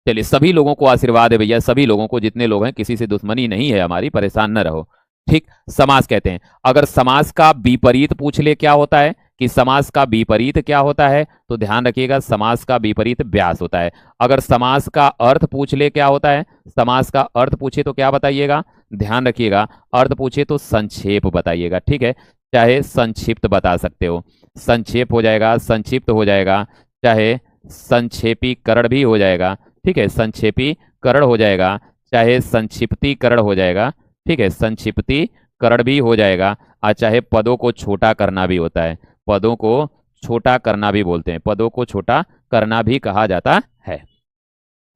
चलिए सभी लोगों को आशीर्वाद है भैया, सभी लोगों को, जितने लोग हैं, किसी से दुश्मनी नहीं है हमारी, परेशान न रहो, ठीक। समास कहते हैं, अगर समास का विपरीत पूछ ले क्या होता है, कि समास का विपरीत क्या होता है, तो ध्यान रखिएगा समास का विपरीत व्यास होता है। अगर समास का अर्थ पूछ ले क्या होता है, समास का अर्थ पूछे तो क्या बताइएगा, ध्यान रखिएगा, अर्थ पूछे तो संक्षेप बताइएगा, ठीक है, चाहे संक्षिप्त बता सकते हो, संक्षेप हो जाएगा, संक्षिप्त हो जाएगा, चाहे संक्षेपीकरण भी हो जाएगा, ठीक है, संक्षेपीकरण हो जाएगा, चाहे संक्षिप्तीकरण हो जाएगा, ठीक है, संक्षिप्तीकरण भी हो जाएगा, और चाहे पदों को छोटा करना भी होता है, पदों को छोटा करना भी बोलते हैं, पदों को छोटा करना भी कहा जाता है।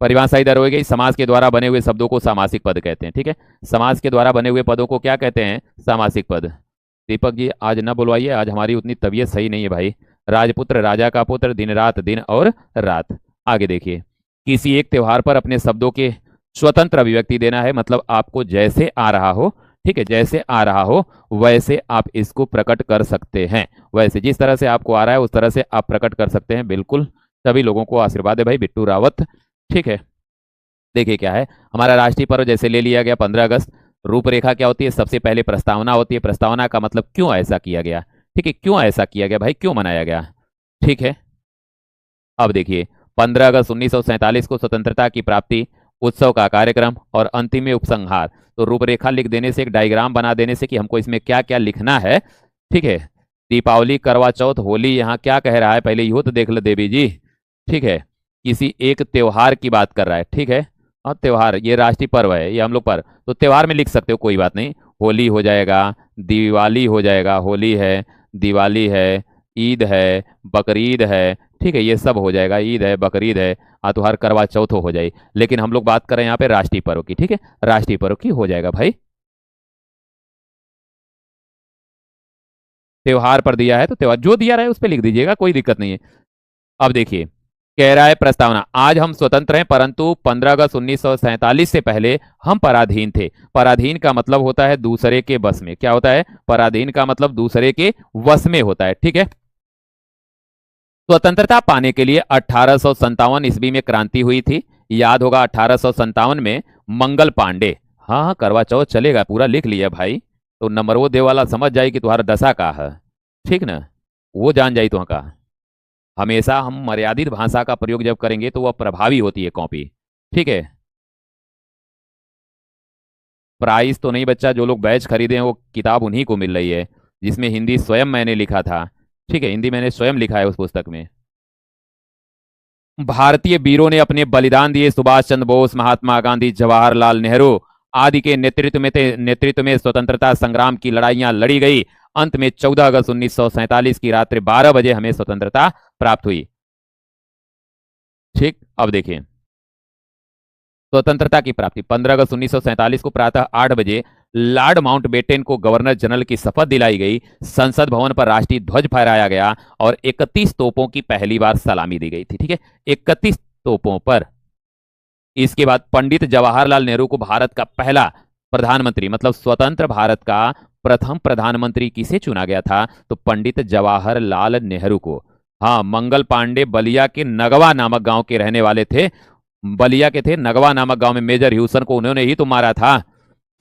परिभाषा इधर हो गई, समास के द्वारा बने हुए शब्दों को सामासिक पद कहते हैं, ठीक है, समास के द्वारा बने हुए पदों को क्या कहते हैं, सामासिक पद। दीपक जी आज न बुलवाइए, आज हमारी उतनी तबीयत सही नहीं है भाई। राजपुत्र, राजा का पुत्र, दिन रात, दिन और रात। आगे देखिए, किसी एक त्योहार पर अपने शब्दों के स्वतंत्र अभिव्यक्ति देना है, मतलब आपको जैसे आ रहा हो, ठीक है, जैसे आ रहा हो वैसे आप इसको प्रकट कर सकते हैं, वैसे जिस तरह से आपको आ रहा है उस तरह से आप प्रकट कर सकते हैं। बिल्कुल सभी लोगों को आशीर्वाद है भाई, बिट्टू रावत, ठीक है। देखिए क्या है, हमारा राष्ट्रीय पर्व जैसे ले लिया गया 15 अगस्त। रूपरेखा क्या होती है, सबसे पहले प्रस्तावना होती है, प्रस्तावना का मतलब क्यों ऐसा किया गया, ठीक है, क्यों ऐसा किया गया भाई, क्यों मनाया गया, ठीक है। अब देखिए, 15 अगस्त 1947 को स्वतंत्रता की प्राप्ति उत्सव का कार्यक्रम और अंतिम में उपसंहार। तो रूपरेखा लिख देने से, एक डायग्राम बना देने से कि हमको इसमें क्या क्या लिखना है, ठीक है। दीपावली, करवा चौथ, होली, यहाँ क्या कह रहा है पहले यूँ तो देख लो देवी जी, ठीक है, किसी एक त्योहार की बात कर रहा है, ठीक है। और त्योहार, ये राष्ट्रीय पर्व है, ये हम लोग पर, तो त्योहार में लिख सकते हो, कोई बात नहीं, होली हो जाएगा, दिवाली हो जाएगा, होली है, दिवाली है, ईद है, बकरीद है, ठीक है, ये सब हो जाएगा, ईद है, बकरीद है, त्योहार, करवा चौथ हो जाए। लेकिन हम लोग बात कर रहे हैं यहाँ पे राष्ट्रीय पर्व की, ठीक है, राष्ट्रीय पर्व की हो जाएगा भाई। त्योहार पर दिया है तो त्योहार जो दिया रहा है उस पर लिख दीजिएगा, कोई दिक्कत नहीं है। अब देखिए, कह रहा है प्रस्तावना, आज हम स्वतंत्र हैं परंतु 15 अगस्त 1947 से पहले हम पराधीन थे। पराधीन का मतलब होता है दूसरे के बस में, क्या होता है, पराधीन का मतलब दूसरे के वश में होता है, ठीक है। स्वतंत्रता पाने के लिए 1857 ईस्वी में क्रांति हुई थी, याद होगा 1857 में मंगल पांडे, हाँ हाँ करवा चौथ चलेगा, पूरा लिख लिया भाई, तो नंबर वो दे वाला समझ जाए कि तुम्हारा दशा का है, ठीक ना, वो जान जाई तो का। हमेशा हम मर्यादित भाषा का प्रयोग जब करेंगे तो वह प्रभावी होती है कॉपी, ठीक है। प्राइस तो नहीं बच्चा, जो लोग बैच खरीदे हैं वो किताब उन्हीं को मिल रही है, जिसमें हिंदी स्वयं मैंने लिखा था, ठीक है, हिंदी मैंने स्वयं लिखा है उस पुस्तक में। भारतीय वीरों ने अपने बलिदान दिए, सुभाष चंद्र बोस, महात्मा गांधी, जवाहरलाल नेहरू आदि के नेतृत्व में स्वतंत्रता संग्राम की लड़ाइयां लड़ी गई। अंत में 14 अगस्त 1947 की रात्रि 12 बजे हमें स्वतंत्रता प्राप्त हुई। ठीक, अब देखिए स्वतंत्रता की प्राप्ति 15 अगस्त 1947 को प्रातः 8 बजे लॉर्ड माउंटबेटन को गवर्नर जनरल की शपथ दिलाई गई। संसद भवन पर राष्ट्रीय ध्वज फहराया गया और 31 तोपों की पहली बार सलामी दी गई थी। ठीक है, 31 तोपों पर। इसके बाद पंडित जवाहरलाल नेहरू को भारत का पहला प्रधानमंत्री, मतलब स्वतंत्र भारत का प्रथम प्रधानमंत्री किसे चुना गया था? तो पंडित जवाहरलाल नेहरू को। हाँ, मंगल पांडे बलिया के नगवा नामक गांव के रहने वाले थे। बलिया के थे, नगवा नामक गांव में मेजर ह्यूसन को उन्होंने ही तो मारा था।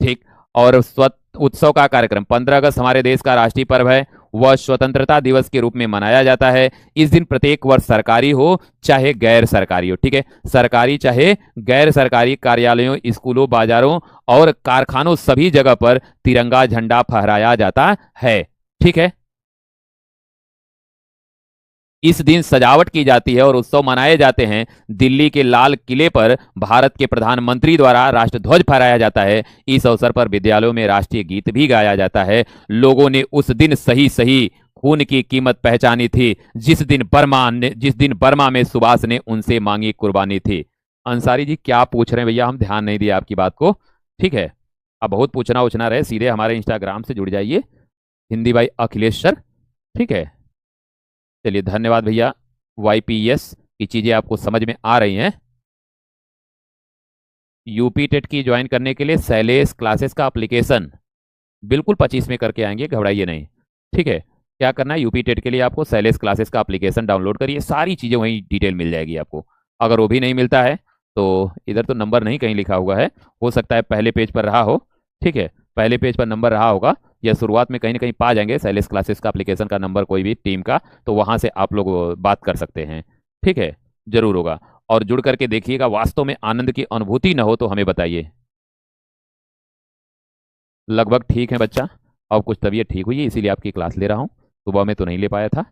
ठीक, और उत्सव का कार्यक्रम 15 अगस्त हमारे देश का राष्ट्रीय पर्व है। वह स्वतंत्रता दिवस के रूप में मनाया जाता है। इस दिन प्रत्येक वर्ष सरकारी हो चाहे गैर सरकारी हो, ठीक है, सरकारी चाहे गैर सरकारी कार्यालयों, स्कूलों, बाजारों और कारखानों सभी जगह पर तिरंगा झंडा फहराया जाता है। ठीक है, इस दिन सजावट की जाती है और उत्सव मनाए जाते हैं। दिल्ली के लाल किले पर भारत के प्रधानमंत्री द्वारा राष्ट्रध्वज फहराया जाता है। इस अवसर पर विद्यालयों में राष्ट्रीय गीत भी गाया जाता है। लोगों ने उस दिन सही सही खून की कीमत पहचानी थी, जिस दिन बर्मा में सुभाष ने उनसे मांगी कुर्बानी थी। अंसारी जी क्या पूछ रहे हैं भैया, हम ध्यान नहीं दिया आपकी बात को। ठीक है, अब बहुत पूछना उछना रहे, सीधे हमारे इंस्टाग्राम से जुड़ जाइए, हिंदी भाई अखिलेश सर। ठीक है, चलिए धन्यवाद भैया। YPS की चीजें आपको समझ में आ रही हैं। यूपी टेट की ज्वाइन करने के लिए शैलेश क्लासेस का एप्लीकेशन बिल्कुल 25 में करके आएंगे, घबराइए नहीं। ठीक है, क्या करना है, यूपी टेट के लिए आपको शैलेश क्लासेस का एप्लीकेशन डाउनलोड करिए, सारी चीज़ें वहीं डिटेल मिल जाएगी आपको। अगर वो भी नहीं मिलता है तो इधर तो नंबर नहीं कहीं लिखा हुआ है, हो सकता है पहले पेज पर रहा हो। ठीक है, पहले पेज पर नंबर रहा होगा या शुरुआत में कहीं ना कहीं पा जाएंगे शैलेश क्लासेस का एप्लीकेशन का नंबर, कोई भी टीम का, तो वहां से आप लोग बात कर सकते हैं। ठीक है, जरूर होगा। और जुड़ करके देखिएगा, वास्तव में आनंद की अनुभूति न हो तो हमें बताइए। लगभग ठीक है बच्चा, अब कुछ तबीयत ठीक हुई है इसीलिए आपकी क्लास ले रहा हूँ, सुबह में तो नहीं ले पाया था।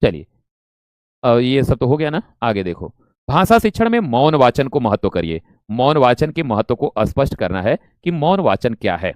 चलिए, ये सब तो हो गया ना, आगे देखो। भाषा शिक्षण में मौन वाचन को महत्व करिए। मौन वाचन के महत्व को स्पष्ट करना है कि मौन वाचन क्या है।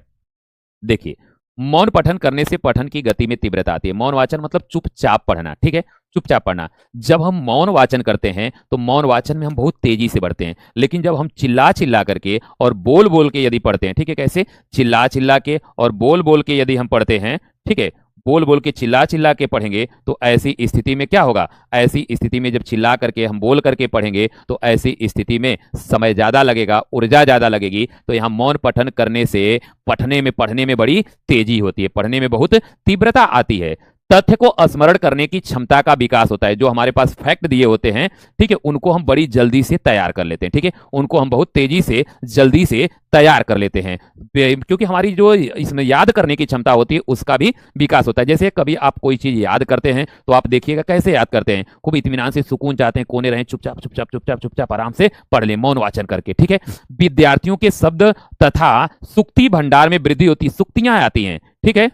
देखिए, मौन पठन करने से पठन की गति में तीव्रता आती है। मौन वाचन मतलब चुपचाप पढ़ना। ठीक है, चुपचाप पढ़ना। जब हम मौन वाचन करते हैं तो मौन वाचन में हम बहुत तेजी से बढ़ते हैं, लेकिन जब हम चिल्ला चिल्ला करके और बोल बोल के यदि पढ़ते हैं, ठीक है, कैसे चिल्ला चिल्ला के और बोल बोल के यदि हम पढ़ते हैं, ठीक है, बोल बोल के चिल्ला चिल्ला के पढ़ेंगे तो ऐसी स्थिति में क्या होगा, ऐसी स्थिति में जब चिल्ला करके हम बोल करके पढ़ेंगे तो ऐसी स्थिति में समय ज्यादा लगेगा, ऊर्जा ज्यादा लगेगी। तो यहाँ मौन पठन करने से पढ़ने में बड़ी तेजी होती है, पढ़ने में बहुत तीव्रता आती है। तथ्य को स्मरण करने की क्षमता का विकास होता है। जो हमारे पास फैक्ट दिए होते हैं, ठीक है, उनको हम बड़ी जल्दी से तैयार कर लेते हैं। ठीक है, उनको हम बहुत तेजी से जल्दी से तैयार कर लेते हैं, क्योंकि हमारी जो इसमें याद करने की क्षमता होती है उसका भी विकास होता है। जैसे कभी आप कोई चीज याद करते हैं तो आप देखिएगा कैसे याद करते हैं, खूब इत्मीनान से, सुकून चाहते हैं, कोने रहें, चुपचाप चुपचाप चुपचाप चुपचाप आराम से पढ़ लें, मौन वाचन करके। ठीक है, विद्यार्थियों के शब्द तथा सुक्ति भंडार में वृद्धि होती है, सुक्तियां आती हैं। ठीक है,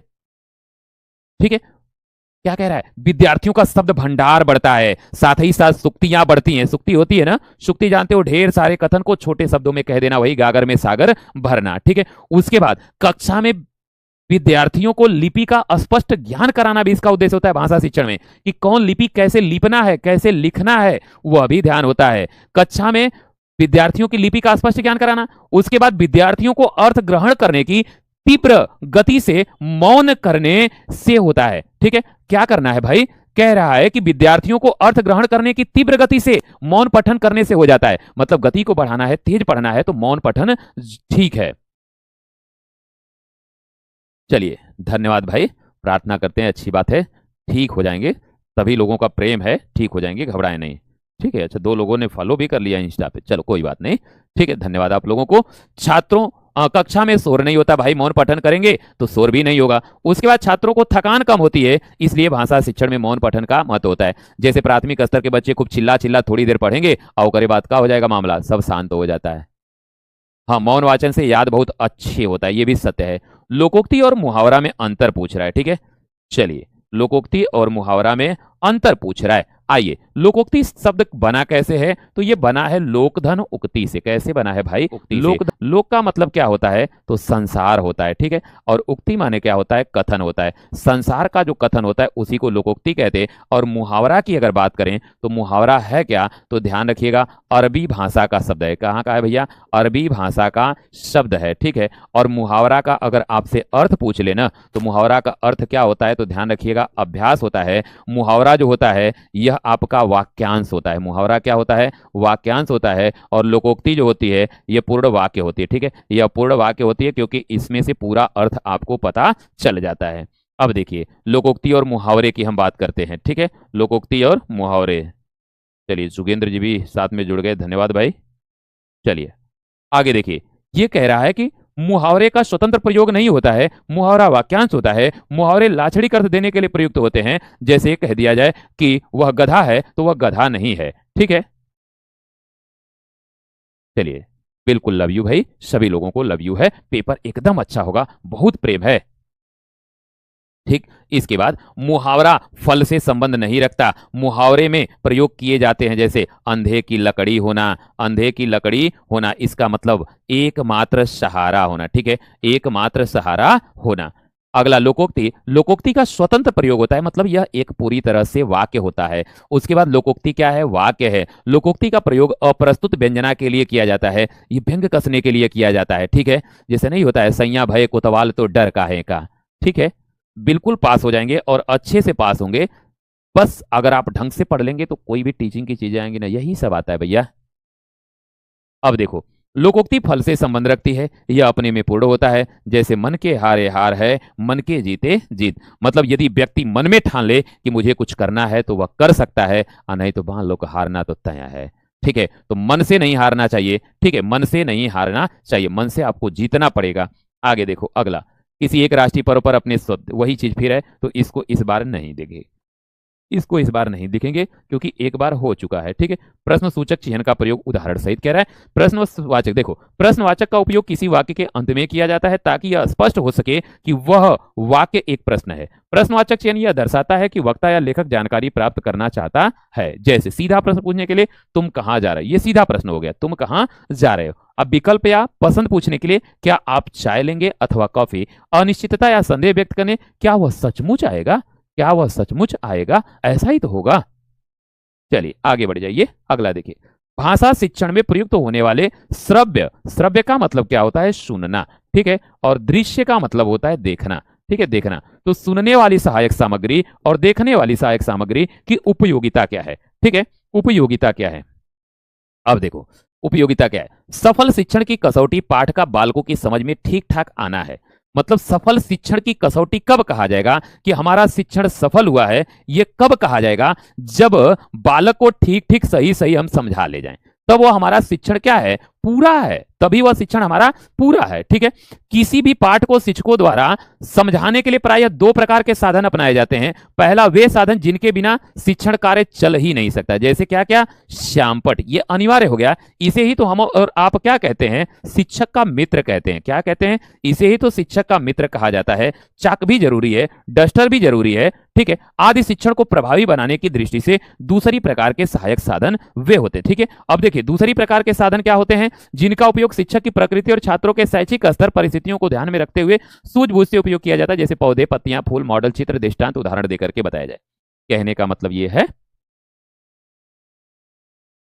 ठीक है, क्या कह रहा है, विद्यार्थियों का शब्द भंडार बढ़ता है, साथ ही साथ सुक्तियां बढ़ती हैं। सुक्ति होती है ना, सुक्ति जानते हो, ढेर सारे कथन को छोटे शब्दों में कह देना, वही गागर में सागर भरना। ठीक है, उसके बाद कक्षा में विद्यार्थियों को लिपि का स्पष्ट ज्ञान कराना भी इसका उद्देश्य होता है भाषा शिक्षण में, कि कौन लिपि कैसे लिपना है, कैसे लिखना है, वह भी ध्यान होता है। कक्षा में विद्यार्थियों की लिपि का स्पष्ट ज्ञान कराना। उसके बाद विद्यार्थियों को अर्थ ग्रहण करने की तीव्र गति से मौन करने से होता है। ठीक है, क्या करना है भाई, कह रहा है कि विद्यार्थियों को अर्थ ग्रहण करने की तीव्र गति से मौन पठन करने से हो जाता है। मतलब गति को बढ़ाना है, तेज पढ़ना है तो मौन पठन ठीक है। चलिए धन्यवाद भाई, प्रार्थना करते हैं, अच्छी बात है, ठीक हो जाएंगे। सभी लोगों का प्रेम है, ठीक हो जाएंगे, घबराए नहीं। ठीक है, अच्छा 2 लोगों ने फॉलो भी कर लिया इंस्टा पे, चलो कोई बात नहीं। ठीक है, धन्यवाद आप लोगों को। छात्रों, कक्षा में शोर नहीं होता भाई, मौन पठन करेंगे तो शोर भी नहीं होगा। उसके बाद छात्रों को थकान कम होती है, इसलिए भाषा शिक्षण में मौन पठन का महत्व होता है। जैसे प्राथमिक स्तर के बच्चे खूब चिल्ला चिल्ला थोड़ी देर पढ़ेंगे और करे बात का हो जाएगा मामला, सब शांत हो जाता है। हाँ, मौन वाचन से याद बहुत अच्छे होता है, ये भी सत्य है। लोकोक्ति और मुहावरा में अंतर पूछ रहा है। ठीक है, चलिए लोकोक्ति और मुहावरा में अंतर पूछ रहा है। आइए, लोकोक्ति शब्द बना कैसे है? तो ये बना है लोकधन उक्ति से। कैसे बना है भाई? उक्ति से। लोक का मतलब क्या होता है? तो संसार होता है, ठीक है। और उक्ति माने क्या होता है? कथन होता है। संसार का जो कथन होता है उसी को लोकोक्ति कहते हैं। और मुहावरा की अगर बात करें तो मुहावरा है क्या? तो ध्यान रखिएगा, अरबी भाषा का शब्द है। कहाँ का है भैया? अरबी भाषा का शब्द है, ठीक है। और मुहावरा का अगर आपसे अर्थ पूछ लेना तो मुहावरा का अर्थ क्या होता है? तो ध्यान रखिएगा, अभ्यास होता है। मुहावरा जो होता है यह आपका वाक्यांश होता है। मुहावरा क्या होता है? वाक्यांश होता है। और लोकोक्ति जो होती है यह पूर्ण वाक्य होती है, ठीक है। यह पूर्ण वाक्य होती है क्योंकि इसमें से पूरा अर्थ आपको पता चल जाता है। अब देखिए, लोकोक्ति और मुहावरे की हम बात करते हैं, ठीक है। लोकोक्ति और मुहावरे। चलिए, सुगेंद्र जी भी साथ में जुड़ गए, धन्यवाद भाई। चलिए आगे देखिए, ये कह रहा है कि मुहावरे का स्वतंत्र प्रयोग नहीं होता है, मुहावरा वाक्यांश होता है। मुहावरे लाछड़ी अर्थ देने के लिए प्रयुक्त होते हैं। जैसे कह दिया जाए कि वह गधा है तो वह गधा नहीं है, ठीक है। चलिए, बिल्कुल लव यू भाई, सभी लोगों को लव यू है। पेपर एकदम अच्छा होगा, बहुत प्रेम है, ठीक। इसके बाद मुहावरा फल से संबंध नहीं रखता। मुहावरे में प्रयोग किए जाते हैं, जैसे अंधे की लकड़ी होना। अंधे की लकड़ी होना इसका मतलब एकमात्र सहारा होना, ठीक है, एकमात्र सहारा होना। अगला लोकोक्ति। लोकोक्ति का स्वतंत्र प्रयोग होता है, मतलब यह एक पूरी तरह से वाक्य होता है। उसके बाद लोकोक्ति क्या है? वाक्य है। लोकोक्ति का प्रयोग अप्रस्तुत व्यंजना के लिए किया जाता है, ये व्यंग कसने के लिए किया जाता है, ठीक है। जैसे नहीं होता है, सैया भय कोतवाल तो डर काहे का, ठीक है। बिल्कुल पास हो जाएंगे और अच्छे से पास होंगे। बस अगर आप ढंग से पढ़ लेंगे तो कोई भी टीचिंग की चीजें आएंगी ना, यही सब आता है भैया। अब देखो, लोकोक्ति फल से संबंध रखती है, यह अपने में पूर्ण होता है। जैसे मन के हारे हार है, मन के जीते जीत। मतलब यदि व्यक्ति मन में ठान ले कि मुझे कुछ करना है तो वह कर सकता है, और नहीं तो मान लो कि हारना तो तय है, ठीक है। तो मन से नहीं हारना चाहिए, ठीक है, मन से नहीं हारना चाहिए, मन से आपको जीतना पड़ेगा। आगे देखो अगला, किसी एक राष्ट्रीय पर्व पर अपने वही चीज फिर है, तो इसको इस बार नहीं देंगे, इसको इस बार नहीं दिखेंगे क्योंकि एक बार हो चुका है, ठीक है। प्रश्न सूचक चिन्ह का प्रयोग उदाहरण सहित कह रहा है। प्रश्नवाचक, देखो प्रश्नवाचक का उपयोग किसी वाक्य के अंत में किया जाता है ताकि यह स्पष्ट हो सके कि वह वाक्य एक प्रश्न है। प्रश्नवाचक चिन्ह यह दर्शाता है कि वक्ता या लेखक जानकारी प्राप्त करना चाहता है। जैसे सीधा प्रश्न पूछने के लिए तुम कहां जा रहे हो, ये सीधा प्रश्न हो गया, तुम कहां जा रहे हो। अब विकल्प या पसंद पूछने के लिए क्या आप चाय लेंगे अथवा कॉफी। अनिश्चितता या संदेह व्यक्त करने, क्या वह सचमुच आएगा, क्या वह सचमुच आएगा, ऐसा ही तो होगा। चलिए आगे बढ़ जाइए, अगला देखिए। भाषा शिक्षण में प्रयुक्त होने वाले श्रव्य, श्रव्य का मतलब क्या होता है? सुनना, ठीक है। और दृश्य का मतलब होता है देखना, ठीक है, देखना। तो सुनने वाली सहायक सामग्री और देखने वाली सहायक सामग्री की उपयोगिता क्या है, ठीक है, उपयोगिता क्या है। अब देखो उपयोगिता क्या है। सफल शिक्षण की कसौटी पाठ का बालकों की समझ में ठीक ठाक आना है। मतलब सफल शिक्षण की कसौटी कब कहा जाएगा कि हमारा शिक्षण सफल हुआ है, यह कब कहा जाएगा? जब बालक को ठीक ठीक सही सही हम समझा ले जाएं, तब वो हमारा शिक्षण क्या है? पूरा है, तभी वह शिक्षण हमारा पूरा है, ठीक है। किसी भी पाठ को शिक्षकों द्वारा समझाने के लिए प्रायः दो प्रकार के साधन अपनाए जाते हैं। पहला वे साधन जिनके बिना शिक्षण कार्य चल ही नहीं सकता, जैसे क्या क्या? श्यामपट, ये अनिवार्य हो गया। इसे ही तो हम और आप क्या कहते हैं? शिक्षक का मित्र कहते हैं। क्या कहते हैं? इसे ही तो शिक्षक का मित्र कहा जाता है। चाक भी जरूरी है, डस्टर भी जरूरी है, ठीक है। आदि शिक्षण को प्रभावी बनाने की दृष्टि से दूसरी प्रकार के सहायक साधन वे होते, ठीक है। अब देखिए दूसरी प्रकार के साधन क्या होते हैं? जिनका उपयोग शिक्षक की प्रकृति और छात्रों के शैक्षिक स्तर परिस्थितियों को ध्यान में रखते हुए सूझबूझ से उपयोग किया जाता है। जैसे पौधे, पत्तियां, फूल, मॉडल चित्र, दृष्टांत, उदाहरण देकर के बताया जाए। कहने का मतलब यह है,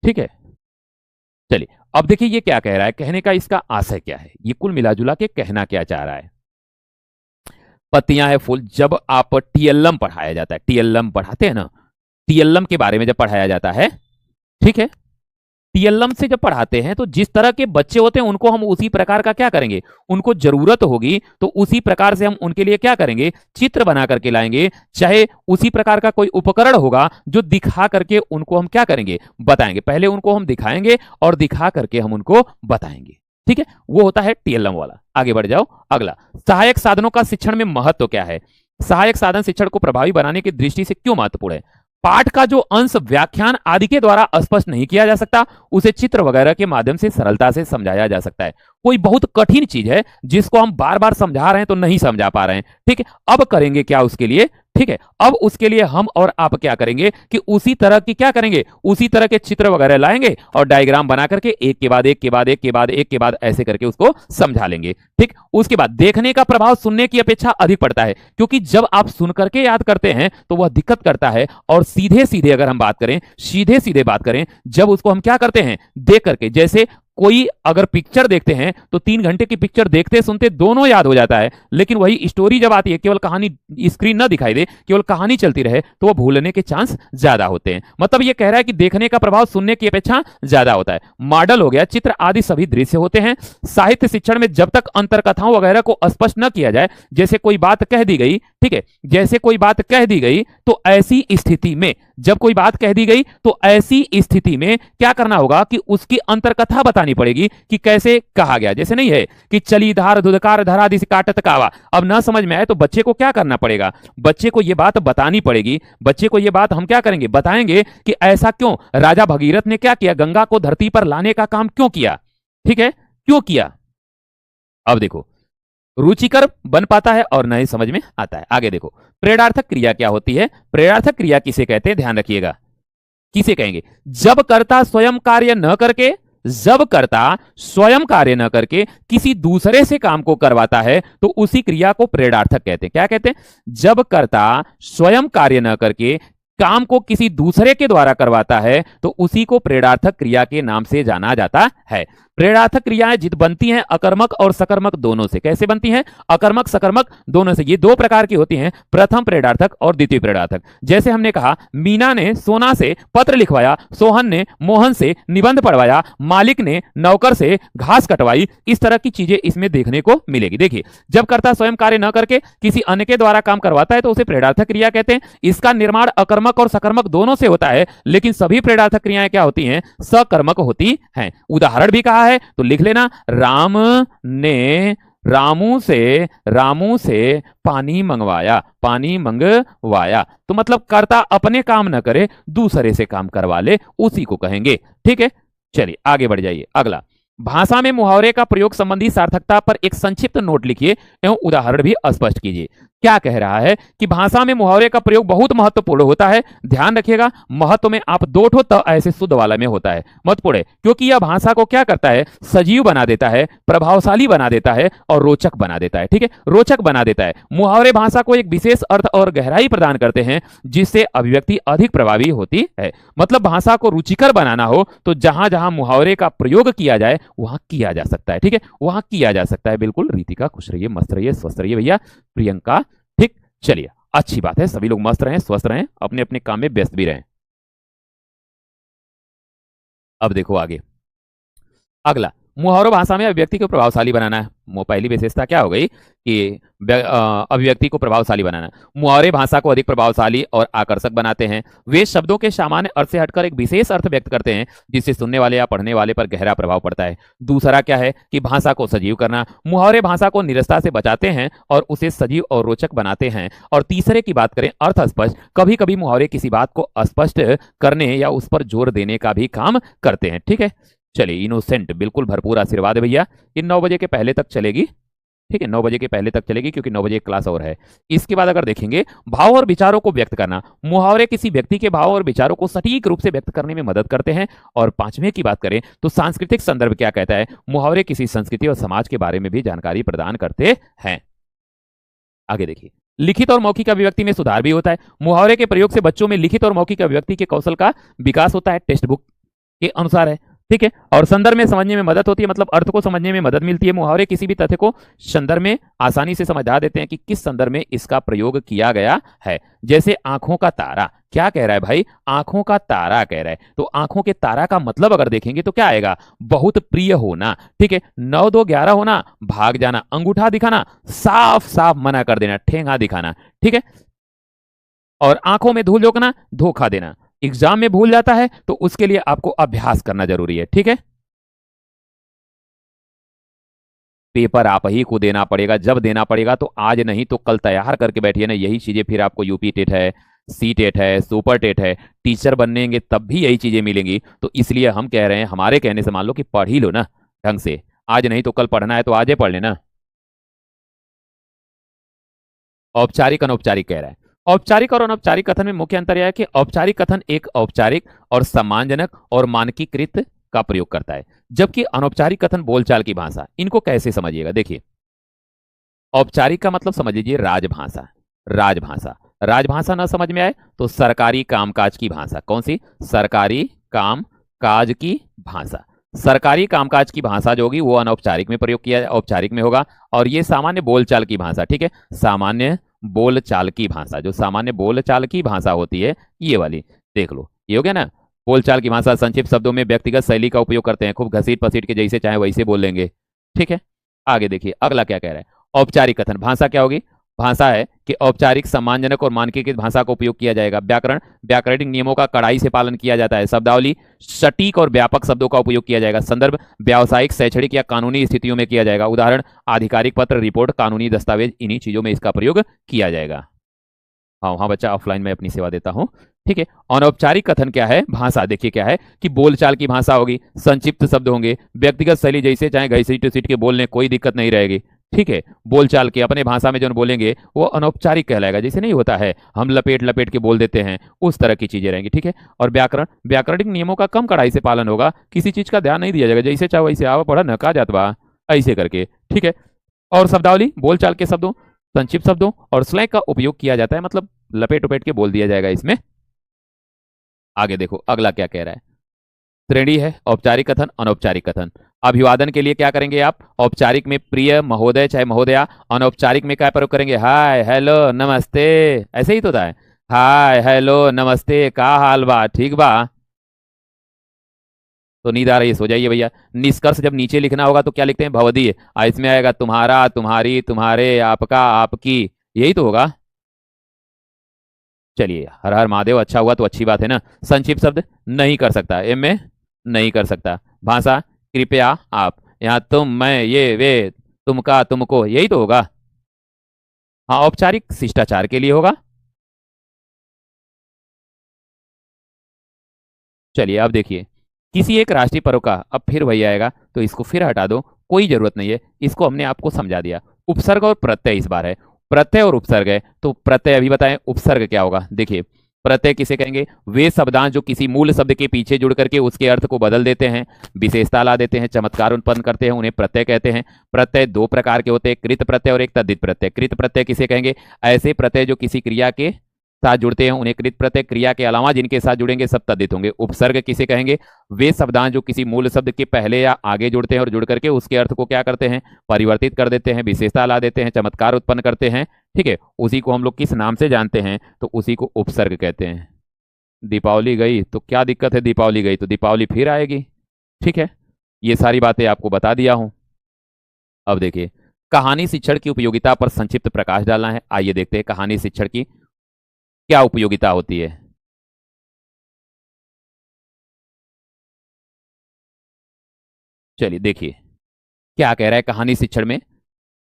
ठीक है। चलिए अब देखिए ये क्या कह रहा है, कहने का इसका आशय क्या है, ये कुल मिलाजुला के कहना क्या चाह रहा है। पत्तियां है, फूल, जब आप टीएलएम पढ़ाया जाता है, टीएलएम पढ़ाते हैं ना, टीएलएम के बारे में जब पढ़ाया जाता है, ठीक है, टीएलएम से जब पढ़ाते हैं तो जिस तरह के बच्चे होते हैं उनको हम उसी प्रकार का क्या करेंगे, उनको जरूरत होगी तो उसी प्रकार से हम उनके लिए क्या करेंगे, चित्र बना करके लाएंगे। चाहे उसी प्रकार का कोई उपकरण होगा जो दिखा करके उनको हम क्या करेंगे, बताएंगे। पहले उनको हम दिखाएंगे और दिखा करके हम उनको बताएंगे, ठीक है। वो होता है टीएलएम वाला। आगे बढ़ जाओ, अगला सहायक साधनों का शिक्षण में महत्व क्या है। सहायक साधन शिक्षण को प्रभावी बनाने की दृष्टि से क्यों महत्वपूर्ण है। पाठ का जो अंश व्याख्यान आदि के द्वारा स्पष्ट नहीं किया जा सकता, उसे चित्र वगैरह के माध्यम से सरलता से समझाया जा सकता है। कोई बहुत कठिन चीज है जिसको हम बार बार समझा रहे हैं तो नहीं समझा पा रहे हैं, ठीक है। अब करेंगे क्या उसके लिए, ठीक है, अब उसके लिए हम और आप क्या करेंगे कि उसी तरह की क्या करेंगे, उसी तरह के चित्र वगैरह लाएंगे और डायग्राम बना करके एक के बाद एक के बाद एक के बाद एक के बाद ऐसे करके उसको समझा लेंगे, ठीक। उसके बाद देखने का प्रभाव सुनने की अपेक्षा अधिक पड़ता है, क्योंकि जब आप सुन करके याद करते हैं तो वह दिक्कत करता है, और सीधे सीधे अगर हम बात करें, सीधे सीधे बात करें, जब उसको हम क्या करते हैं देख करके, जैसे कोई अगर पिक्चर देखते हैं तो 3 घंटे की पिक्चर देखते सुनते दोनों याद हो जाता है, लेकिन वही स्टोरी जब आती है, केवल कहानी, स्क्रीन ना दिखाई दे, केवल कहानी चलती रहे, तो वो भूलने के चांस ज्यादा होते हैं। मतलब ये कह रहा है कि देखने का प्रभाव सुनने की अपेक्षा ज्यादा होता है। मॉडल हो गया, चित्र आदि सभी दृश्य होते हैं। साहित्य शिक्षण में जब तक अंतरकथाओं वगैरह को स्पष्ट न किया जाए, जैसे कोई बात कह दी गई, ठीक है, जैसे कोई बात कह दी गई, तो ऐसी स्थिति में, जब कोई बात कह दी गई तो ऐसी स्थिति में क्या करना होगा कि उसकी अंतरकथा बतानी पड़ेगी कि कैसे कहा गया। जैसे नहीं है कि चली धार धुधकार धरा दिस काटत कावा, अब ना समझ में आए तो बच्चे को क्या करना पड़ेगा, बच्चे को यह बात बतानी पड़ेगी, बच्चे को यह बात हम क्या करेंगे, बताएंगे कि ऐसा क्यों, राजा भगीरथ ने क्या किया, गंगा को धरती पर लाने का काम क्यों किया, ठीक है, क्यों किया। अब देखो रुचिकर बन पाता है और नहीं समझ में आता है। आगे देखो प्रेरणार्थक क्रिया क्या होती है, प्रेरणार्थक क्रिया किसे कहते हैं, ध्यान रखिएगा, किसे कहेंगे, जब कर्ता स्वयं कार्य न करके, जब कर्ता स्वयं कार्य न करके किसी दूसरे से काम को करवाता है तो उसी क्रिया को प्रेरणार्थक कहते हैं। क्या कहते हैं, जब कर्ता स्वयं कार्य न करके काम को किसी दूसरे के द्वारा करवाता है तो उसी को प्रेरणार्थक क्रिया के नाम से जाना जाता है। प्रेरणार्थक क्रियाएं जित बनती हैं अकर्मक और सकर्मक दोनों से। कैसे बनती हैं, अकर्मक सकर्मक दोनों से। ये दो प्रकार की होती हैं, प्रथम प्रेरणार्थक और द्वितीय प्रेरणार्थक। जैसे हमने कहा मीना ने सोना से पत्र लिखवाया, सोहन ने मोहन से निबंध पढ़वाया, मालिक ने नौकर से घास कटवाई, इस तरह की चीजें इसमें देखने को मिलेगी। देखिए जब कर्ता स्वयं कार्य न करके किसी अन्य के द्वारा काम करवाता है तो उसे प्रेरणार्थक क्रिया कहते हैं। इसका निर्माण अकर्मक और सकर्मक दोनों से होता है, लेकिन सभी प्रेरणार्थक क्रियाएं क्या होती हैं, सकर्मक होती हैं। उदाहरण भी कहा है तो लिख लेना, राम ने रामू से पानी मंगवाया, पानी मंगवाया। तो मतलब कर्ता अपने काम न करे, दूसरे से काम करवा ले, उसी को कहेंगे, ठीक है। चलिए आगे बढ़ जाइए। अगला, भाषा में मुहावरे का प्रयोग संबंधी सार्थकता पर एक संक्षिप्त नोट लिखिए एवं उदाहरण भी स्पष्ट कीजिए। क्या कह रहा है कि भाषा में मुहावरे का प्रयोग बहुत महत्वपूर्ण होता है। ध्यान रखिएगा, महत्व में आप दो ठो त ऐसे शुद्ध वाला में होता है, महत्वपूर्ण है, क्योंकि यह भाषा को क्या करता है, सजीव बना देता है, प्रभावशाली बना देता है और रोचक बना देता है, ठीक है, रोचक बना देता है। मुहावरे भाषा को एक विशेष अर्थ और गहराई प्रदान करते हैं जिससे अभिव्यक्ति अधिक प्रभावी होती है। मतलब भाषा को रुचिकर बनाना हो तो जहां जहां मुहावरे का प्रयोग किया जाए वहां किया जा सकता है, ठीक है, वहां किया जा सकता है। बिल्कुल रीतिका खुश रहिए, मस्त रहिए, स्वस्थ रहिए भैया, प्रियंका, ठीक। चलिए अच्छी बात है, सभी लोग मस्त रहें, स्वस्थ रहें, अपने अपने काम में व्यस्त भी रहें। अब देखो आगे, अगला, मुहावरों भाषा में अभिव्यक्ति को प्रभावशाली बनाना है। पहली विशेषता क्या हो गई कि अभिव्यक्ति को प्रभावशाली बनाना। मुहावरे भाषा को अधिक प्रभावशाली और आकर्षक बनाते हैं। वे शब्दों के सामान्य अर्थ से हटकर एक विशेष अर्थ व्यक्त करते हैं जिससे सुनने वाले या पढ़ने वाले पर गहरा प्रभाव पड़ता है। दूसरा क्या है कि भाषा को सजीव करना। मुहावरे भाषा को निरस्ता से बचाते हैं और उसे सजीव और रोचक बनाते हैं। और तीसरे की बात करें, अर्थ स्पष्ट। कभी कभी मुहावरे किसी बात को स्पष्ट करने या उस पर जोर देने का भी काम करते हैं, ठीक है। चलिए, इनोसेंट बिल्कुल भरपूर आशीर्वाद है भैया। ये 9 बजे के पहले तक चलेगी, ठीक है, 9 बजे के पहले तक चलेगी क्योंकि 9 बजे क्लास और है। इसके बाद अगर देखेंगे, भाव और विचारों को व्यक्त करना। मुहावरे किसी व्यक्ति के भाव और विचारों को सटीक रूप से व्यक्त करने में मदद करते हैं। और पांचवें की बात करें तो सांस्कृतिक संदर्भ क्या कहता है, मुहावरे किसी संस्कृति और समाज के बारे में भी जानकारी प्रदान करते हैं। आगे देखिए, लिखित और मौखिक अभिव्यक्ति में सुधार भी होता है। मुहावरे के प्रयोग से बच्चों में लिखित और मौखिक अभिव्यक्ति के कौशल का विकास होता है, टेक्स्ट बुक के अनुसार है, ठीक है। और संदर्भ में समझने में मदद होती है, मतलब अर्थ को समझने में मदद मिलती है। मुहावरे किसी भी तथ्य को संदर्भ में आसानी से समझा देते हैं कि किस संदर्भ में इसका प्रयोग किया गया है। जैसे आंखों का तारा, क्या कह रहा है भाई, आंखों का तारा कह रहा है, तो आंखों के तारा का मतलब अगर देखेंगे तो क्या आएगा, बहुत प्रिय होना, ठीक है। 9 2 11 होना, भाग जाना, अंगूठा दिखाना, साफ साफ मना कर देना, ठेंगा दिखाना, ठीक है। और आंखों में धूल झोंकना, धोखा देना। एग्जाम में भूल जाता है तो उसके लिए आपको अभ्यास करना जरूरी है, ठीक है। पेपर आप ही को देना पड़ेगा, जब देना पड़ेगा तो आज नहीं तो कल तैयार करके बैठिए ना। यही चीजें फिर आपको यूपी टेट है, सी टेट है, सुपर टेट है, टीचर बनेंगे तब भी यही चीजें मिलेंगी। तो इसलिए हम कह रहे हैं, हमारे कहने से मान लो कि पढ़ ही लो ना ढंग से, आज नहीं तो कल पढ़ना है तो आज ही पढ़ लेना। औपचारिक अनौपचारिक कह रहा है। औपचारिक और अनौपचारिक कथन में मुख्य अंतर यह है कि औपचारिक कथन एक औपचारिक और सम्मानजनक और मानकीकृत का प्रयोग करता है, जबकि अनौपचारिक कथन बोलचाल की भाषा। इनको कैसे समझिएगा, देखिए औपचारिक का मतलब समझ लीजिए राजभाषा। राजभाषा, राजभाषा ना समझ में आए तो सरकारी कामकाज की भाषा। कौन सी? सरकारी कामकाज की भाषा। सरकारी कामकाज की भाषा जो होगी वो अनौपचारिक में प्रयोग किया, औपचारिक में होगा। और ये सामान्य बोलचाल की भाषा, ठीक है, सामान्य बोलचाल की भाषा, जो सामान्य बोलचाल की भाषा होती है ये वाली, देख लो ये हो गया ना। बोलचाल की भाषा संक्षिप्त शब्दों में व्यक्तिगत शैली का उपयोग करते हैं, खूब घसीट पसीट के जैसे चाहे वैसे बोल लेंगे, ठीक है। आगे देखिए अगला क्या कह रहा है। औपचारिक कथन भाषा क्या होगी? भाषा है कि औपचारिक सम्मानजनक और मानकीकृत भाषा का उपयोग किया जाएगा। व्याकरण, व्याकरणिक नियमों का कड़ाई से पालन किया जाता है। शब्दावली, सटीक और व्यापक शब्दों का उपयोग किया जाएगा। संदर्भ, व्यावसायिक, शैक्षणिक या कानूनी स्थितियों में किया जाएगा। उदाहरण, आधिकारिक पत्र, रिपोर्ट, कानूनी दस्तावेज, इन्हीं चीजों में इसका प्रयोग किया जाएगा। हाँ हाँ बच्चा, ऑफलाइन में अपनी सेवा देता हूँ, ठीक है। अनौपचारिक कथन क्या है? भाषा देखिए क्या है कि बोलचाल की भाषा होगी, संक्षिप्त शब्द होंगे, व्यक्तिगत शैली जैसे चाहे घसीट सीट के बोलने कोई दिक्कत नहीं रहेगी, ठीक है। बोलचाल के अपने भाषा में जो बोलेंगे वो अनौपचारिक कहलाएगा, जैसे नहीं होता है हम लपेट लपेट के बोल देते हैं, उस तरह की चीजें रहेंगी, ठीक है। और व्याकरण, व्याकरणिक नियमों का कम कड़ाई से पालन होगा, किसी चीज का ध्यान नहीं दिया जाएगा, जैसे चाहे वैसे आवा पढ़ा न कहा जात बा ऐसे करके, ठीक है। और शब्दावली, बोलचाल के शब्दों, संक्षिप्त शब्दों और स्लैंग का उपयोग किया जाता है, मतलब लपेट उपेट के बोल दिया जाएगा इसमें। आगे देखो अगला क्या कह रहा है। श्रेणी है औपचारिक कथन, अनौपचारिक कथन। अभिवादन के लिए क्या करेंगे आप? औपचारिक में प्रिय, महोदय चाहे महोदया। अनौपचारिक में क्या प्रयोग करेंगे? हाय, हेलो, नमस्ते, ऐसे ही तो होता है। हाय, हेलो, नमस्ते, का हाल बा, ठीक बा। तो नींद आ रही है, सो जाइए भैया। निष्कर्ष जब नीचे लिखना होगा तो क्या लिखते हैं? भवदीय। इसमें आएगा तुम्हारा, तुम्हारी, तुम्हारे, आपका, आपकी, यही तो होगा। चलिए, हर हर महादेव, अच्छा हुआ तो अच्छी बात है ना। संक्षिप्त शब्द नहीं कर सकता, एम में नहीं कर सकता। भाषा, कृपया, आप, यहाँ तुम, मैं, ये, वे, तुमका, तुमको, यही तो होगा। हाँ, औपचारिक शिष्टाचार के लिए होगा। चलिए अब देखिए, किसी एक राष्ट्रीय पर्व का, अब फिर वही आएगा तो इसको फिर हटा दो, कोई जरूरत नहीं है, इसको हमने आपको समझा दिया। उपसर्ग और प्रत्यय इस बार है। प्रत्यय और उपसर्ग है, तो प्रत्यय अभी बताएं, उपसर्ग क्या होगा? देखिए प्रत्यय किसे कहेंगे? वे शब्दांश जो किसी मूल शब्द के पीछे जुड़ करके उसके अर्थ को बदल देते हैं, विशेषता ला देते हैं, चमत्कार उत्पन्न करते हैं, उन्हें प्रत्यय कहते हैं। प्रत्यय दो प्रकार के होते हैं, कृत प्रत्यय और एक तद्धित प्रत्यय। कृत प्रत्यय किसे कहेंगे? ऐसे प्रत्यय जो किसी क्रिया के साथ जुड़ते हैं उन्हें कृत प्रत्यय, क्रिया के अलावा जिनके साथ जुड़ेंगे सब तद्धित होंगे। उपसर्ग किसे कहेंगे? वे शब्दांश जो किसी मूल शब्द के पहले या आगे जुड़ते हैं और जुड़ करके उसके अर्थ को क्या करते हैं? परिवर्तित कर देते हैं, विशेषता ला देते हैं, चमत्कार उत्पन्न करते हैं, ठीक है। उसी को हम लोग किस नाम से जानते हैं? तो उसी को उपसर्ग कहते हैं। दीपावली गई तो क्या दिक्कत है? दीपावली गई तो दीपावली फिर आएगी, ठीक है। ये सारी बातें आपको बता दिया हूं। अब देखिए, कहानी शिक्षण की उपयोगिता पर संक्षिप्त प्रकाश डालना है। आइए देखते हैं कहानी शिक्षण की क्या उपयोगिता होती है। चलिए देखिए क्या कह रहा है कहानी शिक्षण में।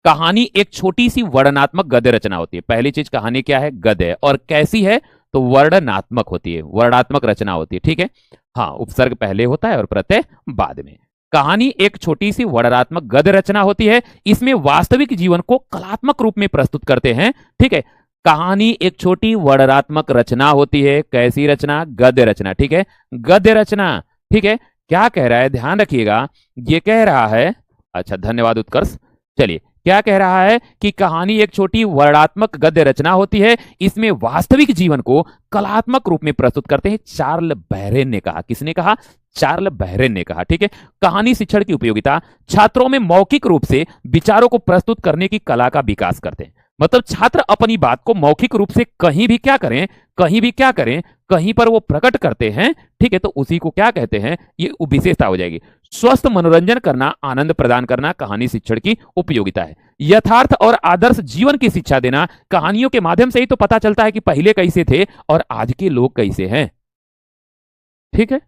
कहानी एक छोटी सी वर्णनात्मक गद्य रचना होती है। पहली चीज, कहानी क्या है? गद्य है। और कैसी है? तो वर्णनात्मक होती है, वर्णात्मक रचना होती है, ठीक है। हाँ, उपसर्ग पहले होता है और प्रत्यय बाद में। कहानी एक छोटी सी वर्णनात्मक गद्य रचना होती है, इसमें वास्तविक जीवन को कलात्मक रूप में प्रस्तुत करते हैं, ठीक है। कहानी एक छोटी वर्णनात्मक रचना होती है। कैसी रचना? गद्य रचना, ठीक है, गद्य रचना, ठीक है। क्या कह रहा है? ध्यान रखिएगा, ये कह रहा है, अच्छा धन्यवाद उत्कर्ष। चलिए, क्या कह रहा है कि कहानी एक छोटी वर्णात्मक गद्य रचना होती है, इसमें वास्तविक जीवन को कलात्मक रूप में प्रस्तुत करते हैं। चार्ल बहरेन ने कहा। किसने कहा? चार्ल बहरेन ने कहा, ठीक है। कहानी शिक्षण की उपयोगिता, छात्रों में मौखिक रूप से विचारों को प्रस्तुत करने की कला का विकास करते हैं। मतलब छात्र अपनी बात को मौखिक रूप से कहीं भी क्या करें, कहीं भी क्या करें, कहीं पर वो प्रकट करते हैं, ठीक है। तो उसी को क्या कहते हैं? ये विशेषता हो जाएगी। स्वस्थ मनोरंजन करना, आनंद प्रदान करना कहानी शिक्षण की उपयोगिता है। यथार्थ और आदर्श जीवन की शिक्षा देना, कहानियों के माध्यम से ही तो पता चलता है कि पहले कैसे थे और आज के लोग कैसे हैं, ठीक है।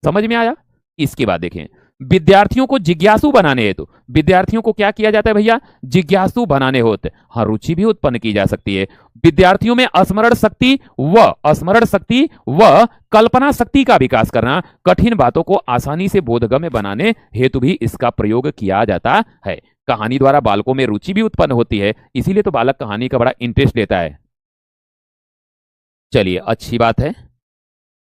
समझ में आया? इसके बाद देखें, विद्यार्थियों को जिज्ञासु बनाने हेतु, विद्यार्थियों को क्या किया जाता है भैया, जिज्ञासु बनाने होते, हाँ रुचि भी उत्पन्न की जा सकती है। विद्यार्थियों में स्मरण शक्ति व कल्पना शक्ति का विकास करना, कठिन बातों को आसानी से बोधगम्य बनाने हेतु भी इसका प्रयोग किया जाता है। कहानी द्वारा बालकों में रुचि भी उत्पन्न होती है, इसीलिए तो बालक कहानी का बड़ा इंटरेस्ट लेता है। चलिए अच्छी बात है,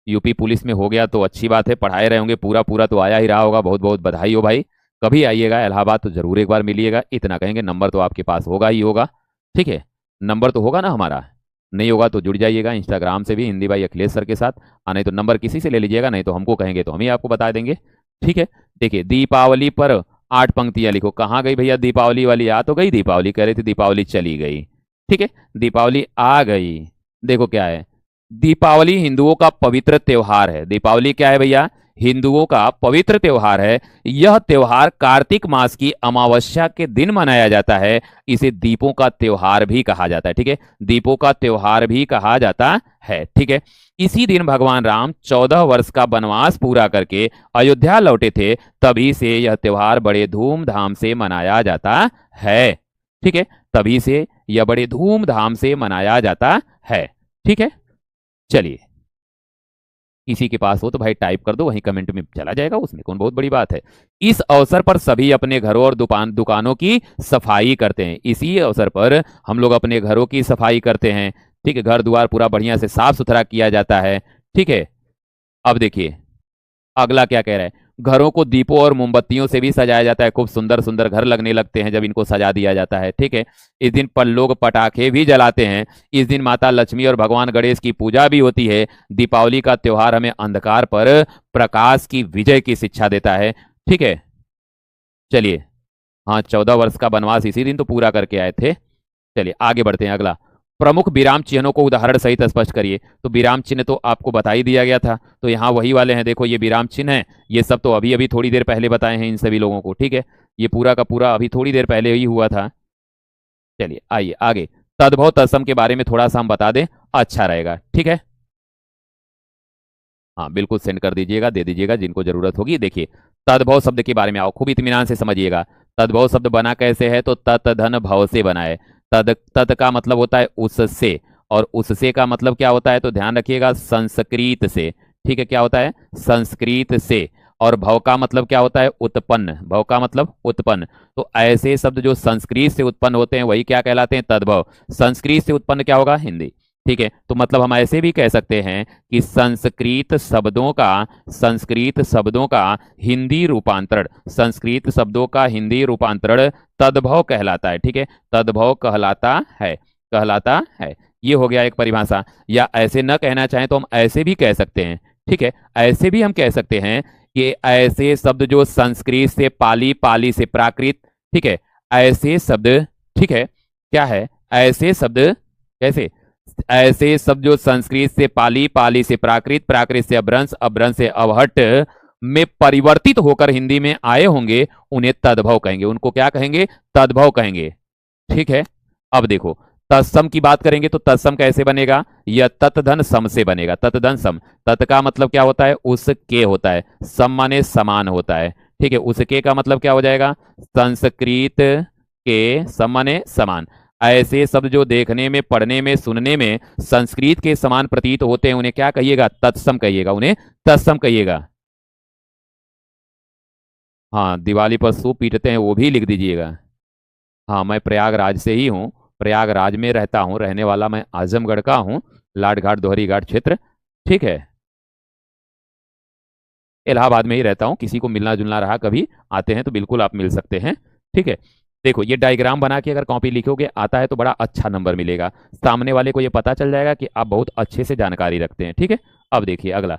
यूपी पुलिस में हो गया तो अच्छी बात है, पढ़ाए रहे होंगे, पूरा पूरा तो आया ही रहा होगा, बहुत बहुत बधाई हो भाई। कभी आइएगा इलाहाबाद तो जरूर एक बार मिलिएगा, इतना कहेंगे, नंबर तो आपके पास होगा ही होगा, ठीक है, नंबर तो होगा ना हमारा, नहीं होगा तो जुड़ जाइएगा इंस्टाग्राम से भी हिंदी भाई अखिलेश सर के साथ, नहीं तो नंबर किसी से ले लीजिएगा, नहीं तो हमको कहेंगे तो हम ही आपको बता देंगे, ठीक है। देखिए दीपावली पर 8 पंक्तियां लिखो, कहाँ गई भैया दीपावली वाली, आ तो गई दीपावली, कह रहे थे दीपावली चली गई, ठीक है, दीपावली आ गई। देखो क्या है, दीपावली हिंदुओं का पवित्र त्योहार है। दीपावली क्या है भैया, हिंदुओं का पवित्र त्योहार है। यह त्योहार कार्तिक मास की अमावस्या के दिन मनाया जाता है। इसे दीपों का त्योहार भी कहा जाता है, ठीक है, दीपों का त्योहार भी कहा जाता है, ठीक है। इसी दिन भगवान राम 14 वर्ष का वनवास पूरा करके अयोध्या लौटे थे, तभी से यह त्योहार बड़े धूमधाम से मनाया जाता है, ठीक है, तभी से यह बड़े धूमधाम से मनाया जाता है, ठीक है। चलिए किसी के पास हो तो भाई टाइप कर दो, वहीं कमेंट में चला जाएगा, उसमें कौन बहुत बड़ी बात है। इस अवसर पर सभी अपने घरों और दुकानों की सफाई करते हैं। इसी अवसर पर हम लोग अपने घरों की सफाई करते हैं, ठीक है, घर द्वार पूरा बढ़िया से साफ सुथरा किया जाता है, ठीक है। अब देखिए अगला क्या कह रहा है, घरों को दीपों और मोमबत्तियों से भी सजाया जाता है, खूब सुंदर सुंदर घर लगने लगते हैं जब इनको सजा दिया जाता है, ठीक है। इस दिन पर लोग पटाखे भी जलाते हैं। इस दिन माता लक्ष्मी और भगवान गणेश की पूजा भी होती है। दीपावली का त्योहार हमें अंधकार पर प्रकाश की विजय की शिक्षा देता है, ठीक है। चलिए हाँ 14 वर्ष का वनवास इसी दिन तो पूरा करके आए थे। चलिए आगे बढ़ते हैं, अगला प्रमुख विराम चिन्हों को उदाहरण सहित स्पष्ट करिए। तो विराम चिन्ह तो आपको बता ही दिया गया था, तो यहाँ वही वाले हैं, देखो ये विराम चिन्ह है, ये सब तो अभी अभी थोड़ी देर पहले बताए हैं इन सभी लोगों को, ठीक है, ये पूरा का पूरा अभी थोड़ी देर पहले ही हुआ था। चलिए आइए आगे, तद्भव तत्सम के बारे में थोड़ा सा हम बता दें, अच्छा रहेगा, ठीक है। हाँ बिल्कुल सेंड कर दीजिएगा, दे दीजिएगा जिनको जरूरत होगी। देखिए तद्भव शब्द के बारे में आओ, खूब इत्मीनान से समझिएगा। तद्भव शब्द बना कैसे है, तो तत् धन भव से बना है। तद का मतलब होता है उससे, और उससे का मतलब क्या होता है, तो ध्यान रखिएगा संस्कृत से, ठीक है, क्या होता है, संस्कृत से। और भव का मतलब क्या होता है, उत्पन्न, भव का मतलब उत्पन्न। तो ऐसे शब्द जो संस्कृत से उत्पन्न होते हैं वही क्या कहलाते हैं, तद्भव। संस्कृत से उत्पन्न क्या होगा, हिंदी, ठीक है। तो मतलब हम ऐसे भी कह सकते हैं कि संस्कृत शब्दों का हिंदी रूपांतरण, संस्कृत शब्दों का हिंदी रूपांतरण तद्भव कहलाता है, ठीक है, तद्भव कहलाता है। ये हो गया एक परिभाषा। या ऐसे न कहना चाहें तो हम ऐसे भी कह सकते हैं, ठीक है, ऐसे भी हम कह सकते हैं कि ऐसे शब्द जो संस्कृत से पाली, पाली से प्राकृत, ठीक है, ऐसे शब्द, ठीक है, क्या है, ऐसे शब्द कैसे, ऐसे शब्द जो संस्कृत से पाली, पाली से प्राकृत, प्राकृत से अभ्रंश, अभ्रंश से अवहट में परिवर्तित होकर हिंदी में आए होंगे, उन्हें तद्भव कहेंगे। उनको क्या कहेंगे, तद्भव कहेंगे, ठीक है। अब देखो तत्सम की बात करेंगे तो तत्सम कैसे बनेगा, यह तत्धन सम से बनेगा, तत्धन सम। तत् का मतलब क्या होता है, उसके होता है, सम माने समान होता है, ठीक है। उसके का मतलब क्या हो जाएगा, संस्कृत के, सम माने समान। ऐसे शब्द जो देखने में, पढ़ने में, सुनने में संस्कृत के समान प्रतीत होते हैं उन्हें क्या कहिएगा, तत्सम कहिएगा, उन्हें तत्सम कहिएगा। हाँ दिवाली पर सूप पीटते हैं वो भी लिख दीजिएगा। हाँ मैं प्रयागराज से ही हूँ, प्रयागराज में रहता हूँ, रहने वाला मैं आजमगढ़ का हूँ, लाट घाट दोहरी घाट क्षेत्र, ठीक है, इलाहाबाद में ही रहता हूँ। किसी को मिलना जुलना रहा कभी आते हैं तो बिल्कुल आप मिल सकते हैं, ठीक है। देखो ये डायग्राम बना के अगर कॉपी लिखोगे आता है तो बड़ा अच्छा नंबर मिलेगा, सामने वाले को ये पता चल जाएगा कि आप बहुत अच्छे से जानकारी रखते हैं, ठीक है। अब देखिए अगला,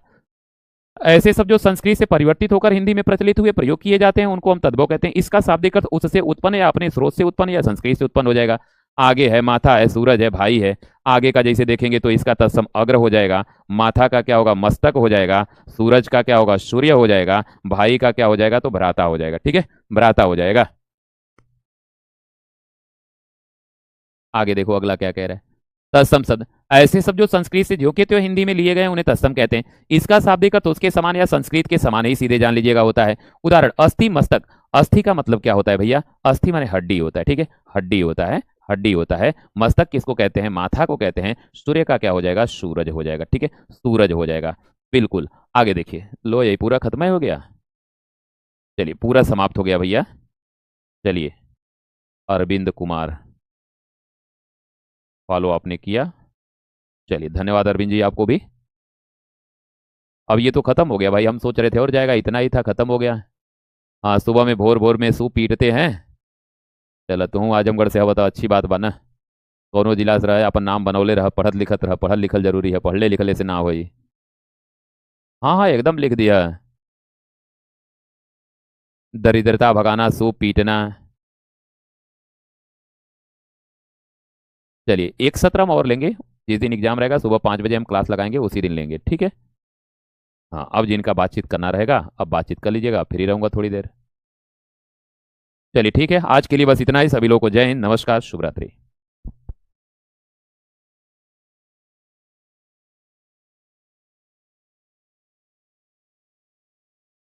ऐसे सब जो संस्कृत से परिवर्तित होकर हिंदी में प्रचलित हुए प्रयोग किए जाते हैं उनको हम तद्भव कहते हैं। इसका शाब्दिक अर्थ उससे उत्पन्न या अपने स्रोत से उत्पन्न या संस्कृत से उत्पन्न हो जाएगा। आगे है माथा है, सूरज है, भाई है, आगे का जैसे देखेंगे तो इसका तत्सम अग्र हो जाएगा, माथा का क्या होगा, मस्तक हो जाएगा, सूरज का क्या होगा, सूर्य हो जाएगा, भाई का क्या हो जाएगा, तो भ्राता हो जाएगा, ठीक है, भ्राता हो जाएगा। आगे देखो अगला क्या कह रहा है, तत्सम शब्द, ऐसे शब्द जो संस्कृत से जो के त्यों हिंदी में लिए गए हैं उन्हें तत्सम कहते हैं। इसका शाब्दिक अर्थ उसके समान या संस्कृत के समान ही सीधे जान लीजिएगा होता है। उदाहरण, अस्थि मस्तक। अस्थि का मतलब क्या होता है भैया? अस्थि माने हड्डी होता है, ठीक है, हड्डी होता है, हड्डी होता है। मस्तक किसको कहते हैं? माथा को कहते हैं। सूर्य का क्या हो जाएगा? सूरज हो जाएगा, ठीक है, सूरज हो जाएगा। बिल्कुल। आगे देखिए, लो यही पूरा खत्म हो गया। चलिए पूरा समाप्त हो गया भैया। चलिए, अरविंद कुमार फॉलो आपने किया। चलिए धन्यवाद अरविंद जी, आपको भी। अब ये तो खत्म हो गया भाई, हम सोच रहे थे और जाएगा, इतना ही था, खत्म हो गया। हाँ, सुबह में भोर भोर में सू पीटते हैं। चलो तू आजमगढ़ से हवा तो अच्छी बात बना। दोनों जिला से रहे, अपन नाम बनौले रह, पढ़त लिखत रह, पढ़ल लिखल जरूरी है, पढ़ले लिखले से ना होई। हाँ हाँ एकदम लिख दिया। दरिद्रता भगाना, सूप पीटना। चलिए एक सत्र हम और लेंगे, जिस दिन एग्जाम रहेगा सुबह 5 बजे हम क्लास लगाएंगे, उसी दिन लेंगे, ठीक है। हाँ, अब जिनका बातचीत करना रहेगा अब बातचीत कर लीजिएगा, फ्री रहूंगा थोड़ी देर। चलिए ठीक है, आज के लिए बस इतना ही। सभी लोगों को जय हिंद, नमस्कार, शुभ रात्रि।